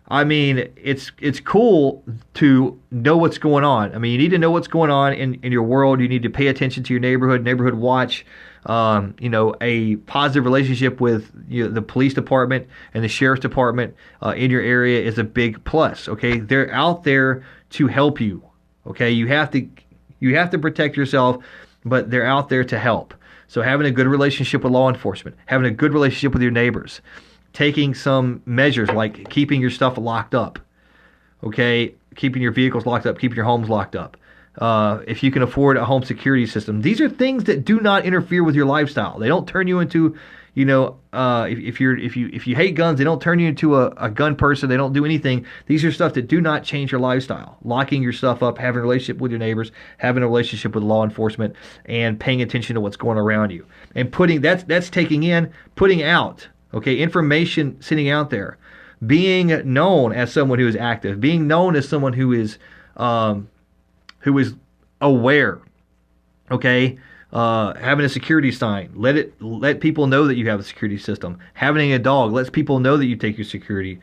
I mean, it's cool to know what's going on. I mean, you need to know what's going on in your world. You need to pay attention to your neighborhood watch. A positive relationship with the police department and the sheriff's department in your area is a big plus. Okay, they're out there to help you. Okay, you have to protect yourself, but they're out there to help. So having a good relationship with law enforcement, having a good relationship with your neighbors, taking some measures like keeping your stuff locked up, okay, keeping your vehicles locked up, keeping your homes locked up. If you can afford a home security system, these are things that do not interfere with your lifestyle. They don't turn you into, if you hate guns, they don't turn you into a gun person. They don't do anything. These are stuff that do not change your lifestyle. Locking your stuff up, having a relationship with your neighbors, having a relationship with law enforcement, and paying attention to what's going around you. And that's taking in, putting out. Okay, information sitting out there, being known as someone who is active, being known as someone who is aware. Okay, having a security sign, let people know that you have a security system. Having a dog lets people know that you take your security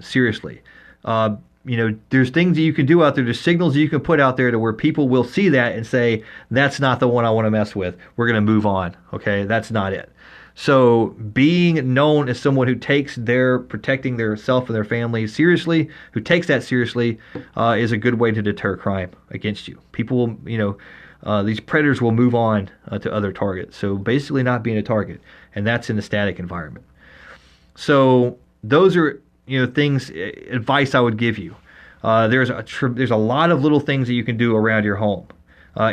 seriously. There's things that you can do out there. There's signals that you can put out there to where people will see that and say, that's not the one I want to mess with. We're going to move on. Okay, that's not it. So being known as someone who takes protecting their self and their family seriously, who takes that seriously, is a good way to deter crime against you. People will, these predators will move on to other targets. So basically not being a target, and that's in a static environment. So those are, things, advice I would give you. There's a lot of little things that you can do around your home.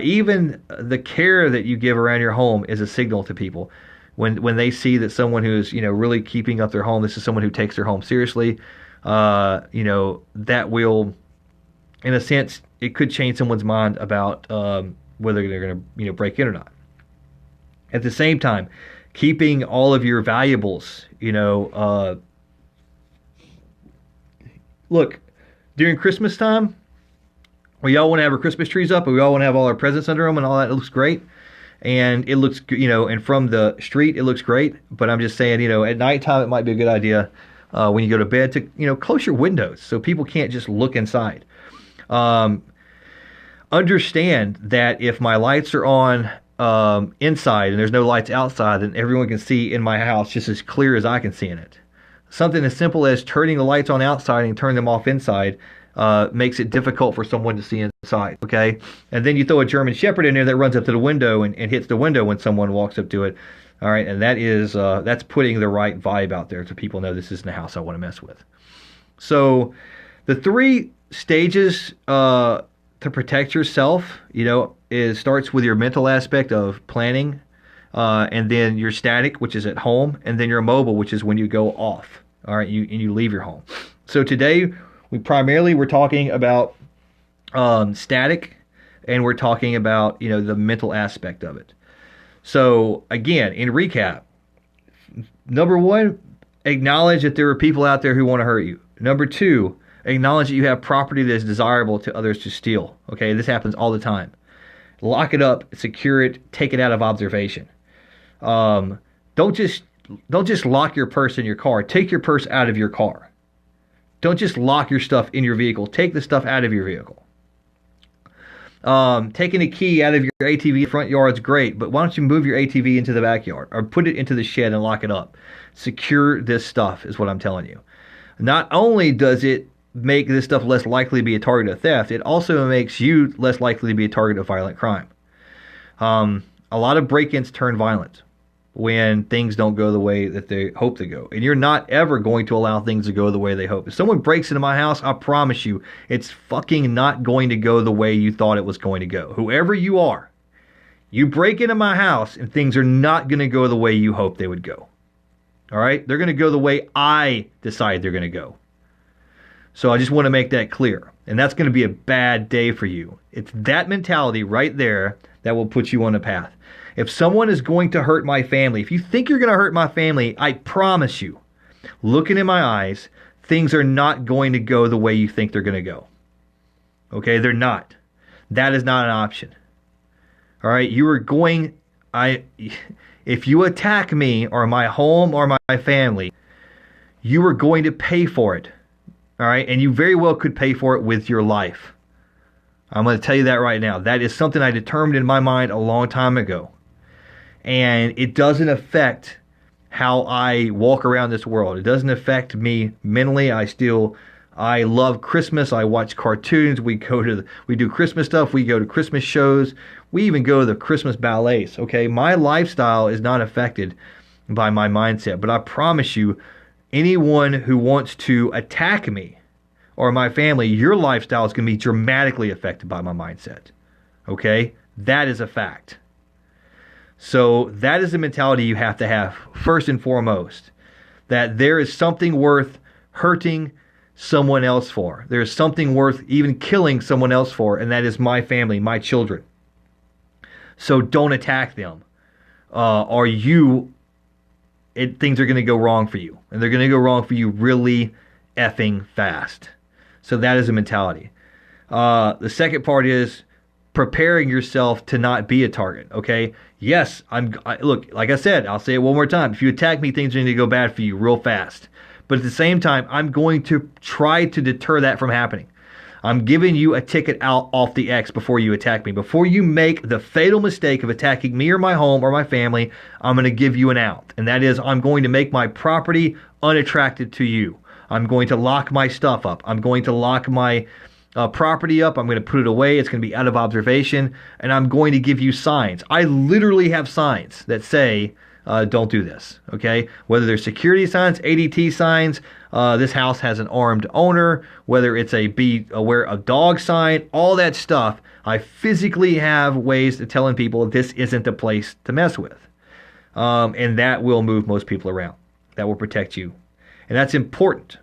Even the care that you give around your home is a signal to people. When they see that someone who is really keeping up their home, this is someone who takes their home seriously, that will, in a sense, it could change someone's mind about whether they're going to break in or not. At the same time, keeping all of your valuables, look, during Christmas time, we all want to have our Christmas trees up, and we all want to have all our presents under them and all that. It looks great. And it looks, and from the street, it looks great. But I'm just saying, at nighttime, it might be a good idea when you go to bed to, close your windows so people can't just look inside. Understand that if my lights are on inside and there's no lights outside, then everyone can see in my house just as clear as I can see in it. Something as simple as turning the lights on outside and turning them off inside makes it difficult for someone to see inside, okay? And then you throw a German Shepherd in there that runs up to the window and hits the window when someone walks up to it, all right? And that is that's putting the right vibe out there so people know this isn't a house I want to mess with. So the 3 stages to protect yourself, starts with your mental aspect of planning, and then your static, which is at home, and then your mobile, which is when you go off, all right? You leave your home. So today, we're talking about static, and we're talking about, the mental aspect of it. So again, in recap, number 1, acknowledge that there are people out there who want to hurt you. Number 2, acknowledge that you have property that is desirable to others to steal. Okay, this happens all the time. Lock it up, secure it, take it out of observation. Don't just lock your purse in your car. Take your purse out of your car. Don't just lock your stuff in your vehicle. Take the stuff out of your vehicle. Taking a key out of your ATV front yard is great, but why don't you move your ATV into the backyard or put it into the shed and lock it up? Secure this stuff is what I'm telling you. Not only does it make this stuff less likely to be a target of theft, it also makes you less likely to be a target of violent crime. A lot of break-ins turn violent when things don't go the way that they hope to go. And you're not ever going to allow things to go the way they hope. If someone breaks into my house, I promise you, it's fucking not going to go the way you thought it was going to go. Whoever you are, you break into my house and things are not going to go the way you hope they would go. All right? They're going to go the way I decide they're going to go. So I just want to make that clear. And that's going to be a bad day for you. It's that mentality right there that will put you on a path. If someone is going to hurt my family, if you think you're going to hurt my family, I promise you, looking in my eyes, things are not going to go the way you think they're going to go. Okay, they're not. That is not an option. All right, if you attack me or my home or my family, you are going to pay for it. All right, and you very well could pay for it with your life. I'm going to tell you that right now. That is something I determined in my mind a long time ago. And it doesn't affect how I walk around this world. It doesn't affect me mentally. I love Christmas. I watch cartoons. We do Christmas stuff. We go to Christmas shows. We even go to the Christmas ballets. Okay, my lifestyle is not affected by my mindset. But I promise you, anyone who wants to attack me or my family, your lifestyle is going to be dramatically affected by my mindset. Okay, that is a fact. So that is the mentality you have to have first and foremost. That there is something worth hurting someone else for. There is something worth even killing someone else for, and that is my family, my children. So don't attack them, things are going to go wrong for you, and they're going to go wrong for you really effing fast. So that is a mentality. The second part is preparing yourself to not be a target. Okay. Yes, look, like I said, I'll say it one more time. If you attack me, things are going to go bad for you real fast. But at the same time, I'm going to try to deter that from happening. I'm giving you a ticket out off the X before you attack me. Before you make the fatal mistake of attacking me or my home or my family, I'm going to give you an out. And that is, I'm going to make my property unattractive to you. I'm going to lock my stuff up. I'm going to lock my property up. I'm going to put it away. It's going to be out of observation. And I'm going to give you signs. I literally have signs that say, don't do this, okay? Whether they're security signs, ADT signs, this house has an armed owner, whether it's a be aware of dog sign, all that stuff, I physically have ways of telling people this isn't the place to mess with. And that will move most people around. That will protect you. And that's important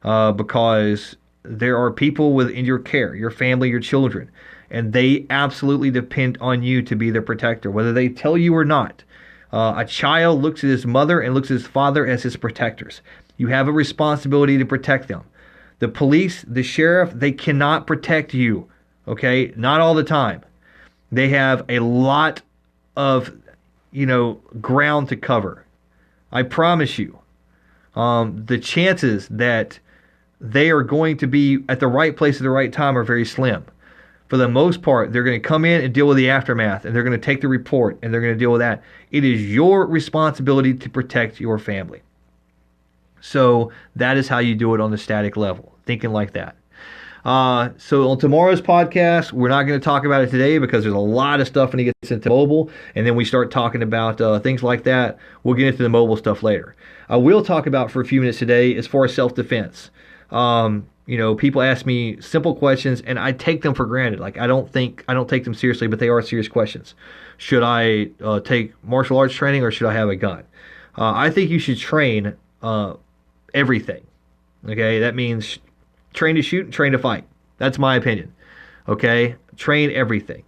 because there are people within your care, your family, your children, and they absolutely depend on you to be their protector, whether they tell you or not. A child looks at his mother and looks at his father as his protectors. You have a responsibility to protect them. The police, the sheriff, they cannot protect you, okay? Not all the time. They have a lot of, ground to cover. I promise you. The chances that they are going to be at the right place at the right time are very slim. For the most part, they're going to come in and deal with the aftermath, and they're going to take the report, and they're going to deal with that. It is your responsibility to protect your family. So that is how you do it on the static level, thinking like that. So on tomorrow's podcast, we're not going to talk about it today because there's a lot of stuff when it gets into mobile, and then we start talking about things like that. We'll get into the mobile stuff later. I will talk about for a few minutes today as far as self-defense. People ask me simple questions and I take them for granted. Like I don't take them seriously, but they are serious questions. Should I take martial arts training or should I have a gun? I think you should train everything. Okay, that means train to shoot and train to fight. That's my opinion. Okay, train everything.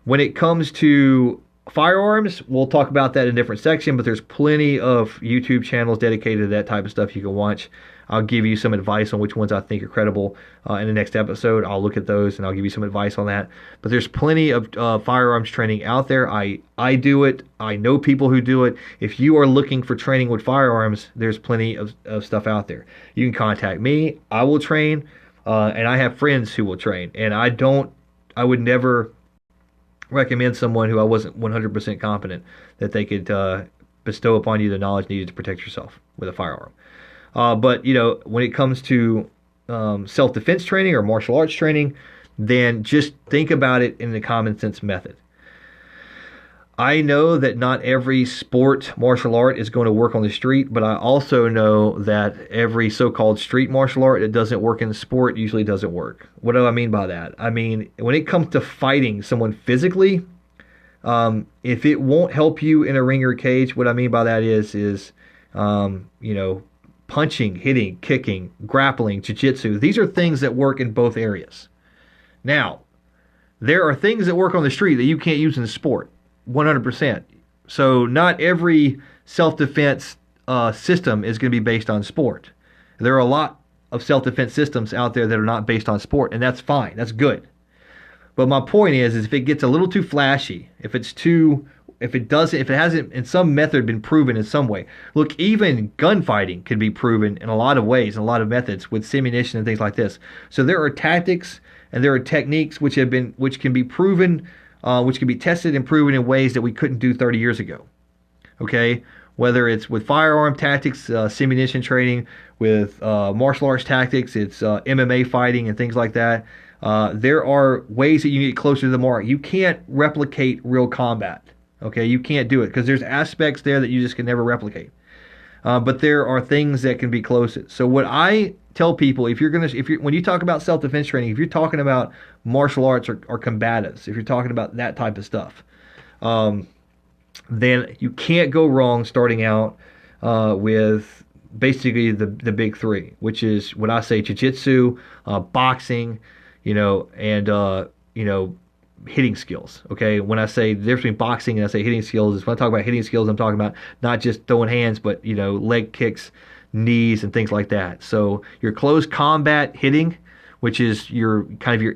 When it comes to firearms, we'll talk about that in a different section, but there's plenty of YouTube channels dedicated to that type of stuff you can watch. I'll give you some advice on which ones I think are credible in the next episode. I'll look at those and I'll give you some advice on that. But there's plenty of firearms training out there. I do it. I know people who do it. If you are looking for training with firearms, there's plenty of stuff out there. You can contact me. I will train, and I have friends who will train. And I would never recommend someone who I wasn't 100% confident that they could bestow upon you the knowledge needed to protect yourself with a firearm. But when it comes to self-defense training or martial arts training, then just think about it in the common sense method. I know that not every sport martial art is going to work on the street, but I also know that every so-called street martial art that doesn't work in the sport usually doesn't work. What do I mean by that? I mean, when it comes to fighting someone physically, if it won't help you in a ring or a cage, what I mean by that is punching, hitting, kicking, grappling, jiu-jitsu. These are things that work in both areas. Now, there are things that work on the street that you can't use in the sport, 100%. So not every self-defense system is going to be based on sport. There are a lot of self-defense systems out there that are not based on sport, and that's fine. That's good. But my point is if it gets a little too flashy, if it hasn't in some method been proven in some way. Look, even gunfighting can be proven in a lot of ways, in a lot of methods with simunition and things like this. So there are tactics and there are techniques which can be proven, which can be tested and proven in ways that we couldn't do 30 years ago. Okay, whether it's with firearm tactics, simunition training, with martial arts tactics, it's MMA fighting and things like that. There are ways that you get closer to the mark. You can't replicate real combat. Okay, you can't do it because there's aspects there that you just can never replicate. But there are things that can be closest. So what I tell people, when you talk about self-defense training, if you're talking about martial arts or combatives, if you're talking about that type of stuff, then you can't go wrong starting out with basically the big three, which is what I say: jiu-jitsu, boxing, and hitting skills. Okay, when I say the difference between boxing and I say hitting skills, is when I talk about hitting skills, I'm talking about not just throwing hands, but leg kicks, knees, and things like that. So your close combat hitting, which is your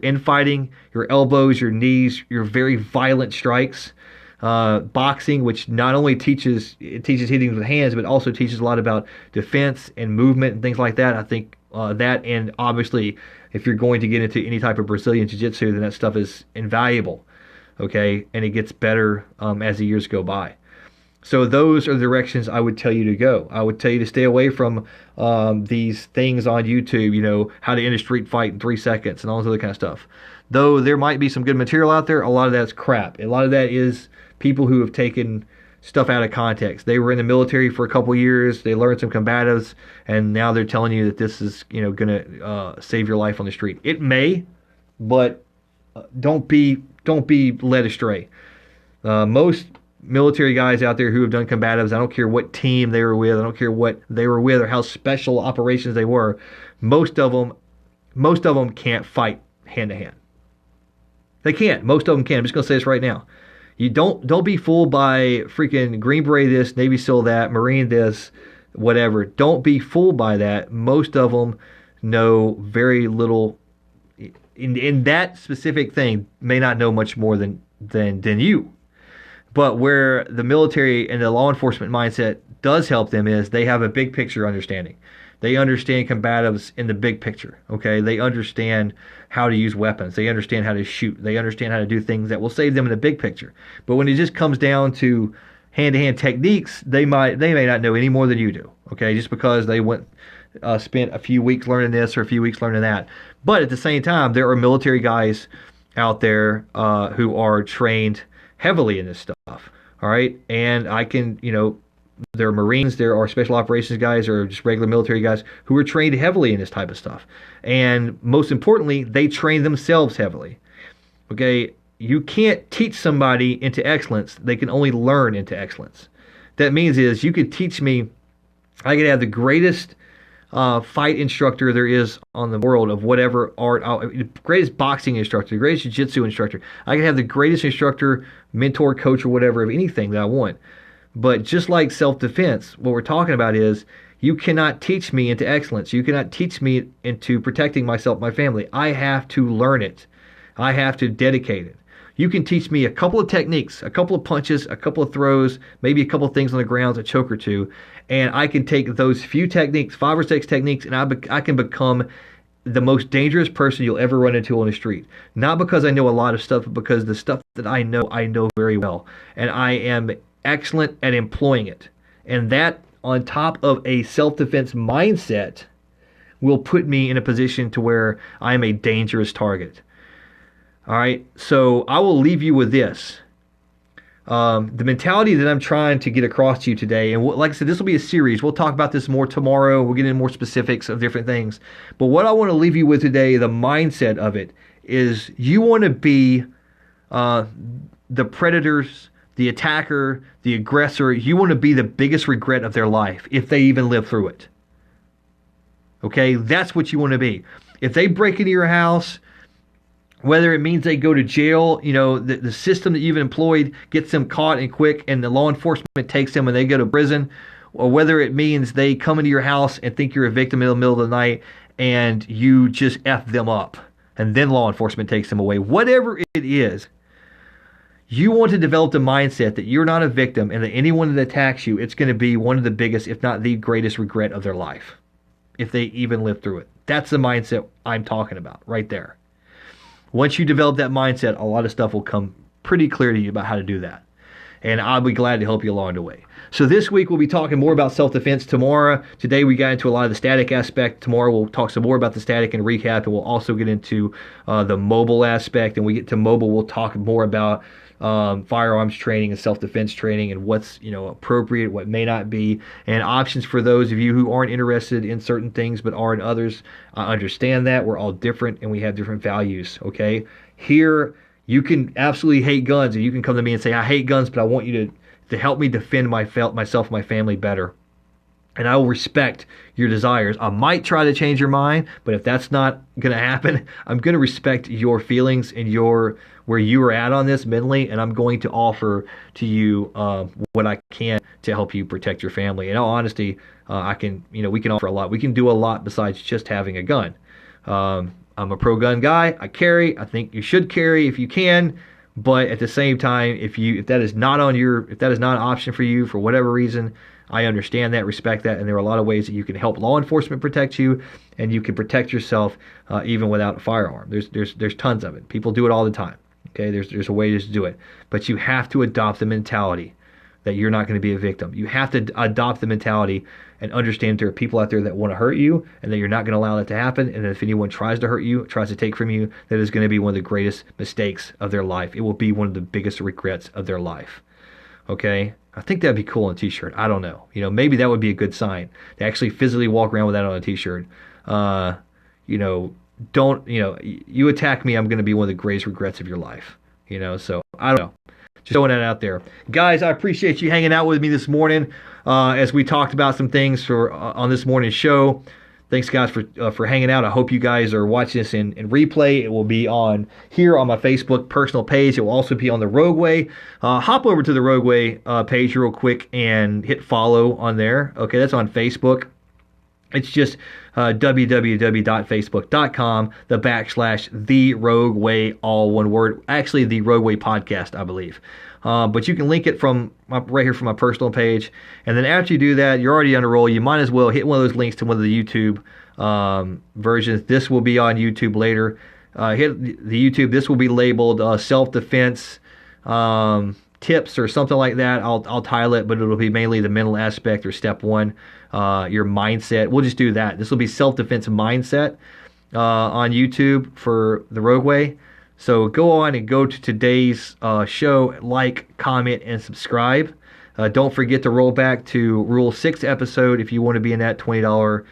infighting, your elbows, your knees, your very violent strikes. Boxing, which not only teaches hitting with hands, but also teaches a lot about defense and movement and things like that. I think that, and obviously, if you're going to get into any type of Brazilian Jiu-Jitsu, then that stuff is invaluable, okay? And it gets better as the years go by. So those are the directions I would tell you to go. I would tell you to stay away from these things on YouTube, how to end a street fight in 3 seconds and all this other kind of stuff. Though there might be some good material out there, a lot of that's crap. A lot of that is people who have taken stuff out of context. They were in the military for a couple years, they learned some combatives, and now they're telling you that this is going to save your life on the street. It may, but don't be led astray. Most military guys out there who have done combatives, I don't care what team they were with, I don't care what they were with or how special operations they were, most of them can't fight hand to hand. They can't. Most of them can't. I'm just going to say this right now. You don't be fooled by freaking Green Beret this, Navy SEAL that, Marine this, whatever. Don't be fooled by that. Most of them know very little in that specific thing. May not know much more than you. But where the military and the law enforcement mindset does help them is they have a big picture understanding. They understand combatives in the big picture, okay? They understand how to use weapons. They understand how to shoot. They understand how to do things that will save them in the big picture. But when it just comes down to hand-to-hand techniques, they may not know any more than you do, okay? Just because they spent a few weeks learning this or a few weeks learning that. But at the same time, there are military guys out there who are trained heavily in this stuff, all right? And I can, there are Marines, there are special operations guys, or just regular military guys who are trained heavily in this type of stuff. And most importantly, they train themselves heavily. Okay, you can't teach somebody into excellence. They can only learn into excellence. That means is you could teach me, I could have the greatest fight instructor there is on the world of whatever art, the greatest boxing instructor, the greatest jiu-jitsu instructor. I could have the greatest instructor, mentor, coach, or whatever of anything that I want. But just like self-defense, what we're talking about is you cannot teach me into excellence. You cannot teach me into protecting myself, my family. I have to learn it. I have to dedicate it. You can teach me a couple of techniques, a couple of punches, a couple of throws, maybe a couple of things on the ground, a choke or two, and I can take those few techniques, 5 or 6 techniques, and I can become the most dangerous person you'll ever run into on the street. Not because I know a lot of stuff, but because the stuff that I know very well. And I am excellent at employing it. And that, on top of a self-defense mindset, will put me in a position to where I am a dangerous target. All right, so I will leave you with this. The mentality that I'm trying to get across to you today, and like I said, this will be a series. We'll talk about this more tomorrow. We'll get into more specifics of different things. But what I want to leave you with today, the mindset of it, is you want to be the predators, the attacker, the aggressor. You want to be the biggest regret of their life if they even live through it. Okay, that's what you want to be. If they break into your house, whether it means they go to jail, the system that you've employed gets them caught and quick and the law enforcement takes them and they go to prison, or whether it means they come into your house and think you're a victim in the middle of the night and you just F them up. and then law enforcement takes them away. Whatever it is, you want to develop the mindset that you're not a victim and that anyone that attacks you, it's going to be one of the biggest, if not the greatest regret of their life, if they even live through it. That's the mindset I'm talking about right there. Once you develop that mindset, a lot of stuff will come pretty clear to you about how to do that. And I'll be glad to help you along the way. So this week we'll be talking more about self-defense. Today we got into a lot of the static aspect. Tomorrow we'll talk some more about the static and recap, and we'll also get into the mobile aspect. And when we get to mobile, we'll talk more about firearms training and self-defense training and what's appropriate, what may not be, and options for those of you who aren't interested in certain things but are in others. I understand that we're all different and we have different values. Okay, here you can absolutely hate guns, and you can come to me and say, I hate guns, but I want you to help me defend myself and my family better. And I will respect your desires. I might try to change your mind, but if that's not going to happen, I'm going to respect your feelings and where you are at on this mentally, and I'm going to offer to you what I can to help you protect your family. In all honesty, we can offer a lot. We can do a lot besides just having a gun. I'm a pro-gun guy. I carry. I think you should carry if you can. But at the same time, if that is not an option for you for whatever reason, I understand that, respect that, and there are a lot of ways that you can help law enforcement protect you, and you can protect yourself even without a firearm. There's tons of it. People do it all the time. Okay, there's a way to do it, but you have to adopt the mentality that you're not going to be a victim. You have to adopt the mentality and understand there are people out there that want to hurt you, and that you're not going to allow that to happen. And if anyone tries to hurt you, tries to take from you, that is going to be one of the greatest mistakes of their life. It will be one of the biggest regrets of their life. Okay? I think that'd be cool on a t-shirt. I don't know. Maybe that would be a good sign to actually physically walk around with that on a t-shirt. You attack me, I'm going to be one of the greatest regrets of your life. So I don't know. Just throwing that out there. Guys, I appreciate you hanging out with me this morning as we talked about some things on this morning's show. Thanks, guys, for hanging out. I hope you guys are watching this in replay. It will be on here on my Facebook personal page. It will also be on the Rogueway. Hop over to the Rogueway page real quick and hit follow on there. Okay, that's on Facebook. It's just www.facebook.com/The Rogueway, all one word. Actually, The Rogueway Podcast, I believe. But you can link it from right here from my personal page. And then after you do that, you're already on a roll. You might as well hit one of those links to one of the YouTube versions. This will be on YouTube later. Hit the YouTube. This will be labeled self-defense tips or something like that. I'll title it, but it'll be mainly the mental aspect or step one, your mindset. We'll just do that. This will be self-defense mindset on YouTube for the Rogueway. So go on and go to today's show, like, comment, and subscribe. Don't forget to roll back to Rule 6 episode if you want to be in that $20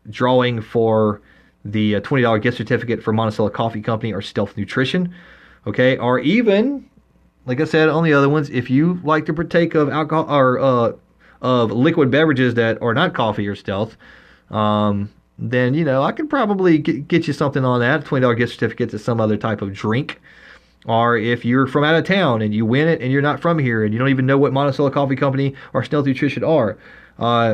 drawing for the $20 gift certificate for Monticello Coffee Company or Stealth Nutrition. Okay, or even, like I said on the other ones, if you like to partake of alcohol or of liquid beverages that are not coffee or Stealth, then I could probably get you something on that, $20 gift certificate to some other type of drink. Or if you're from out of town and you win it and you're not from here and you don't even know what Monticello Coffee Company or Stealth Nutrition are,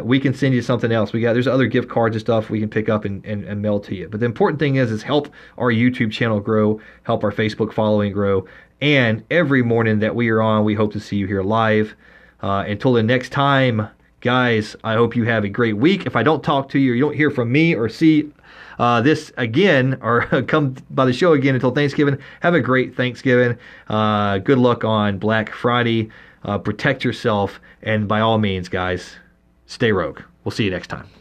we can send you something else. There's other gift cards and stuff we can pick up and mail to you. But the important thing is help our YouTube channel grow, help our Facebook following grow. And every morning that we are on, we hope to see you here live. Until the next time, guys, I hope you have a great week. If I don't talk to you or you don't hear from me or see this again or come by the show again until Thanksgiving, have a great Thanksgiving. Good luck on Black Friday. Protect yourself. And by all means, guys, stay rogue. We'll see you next time.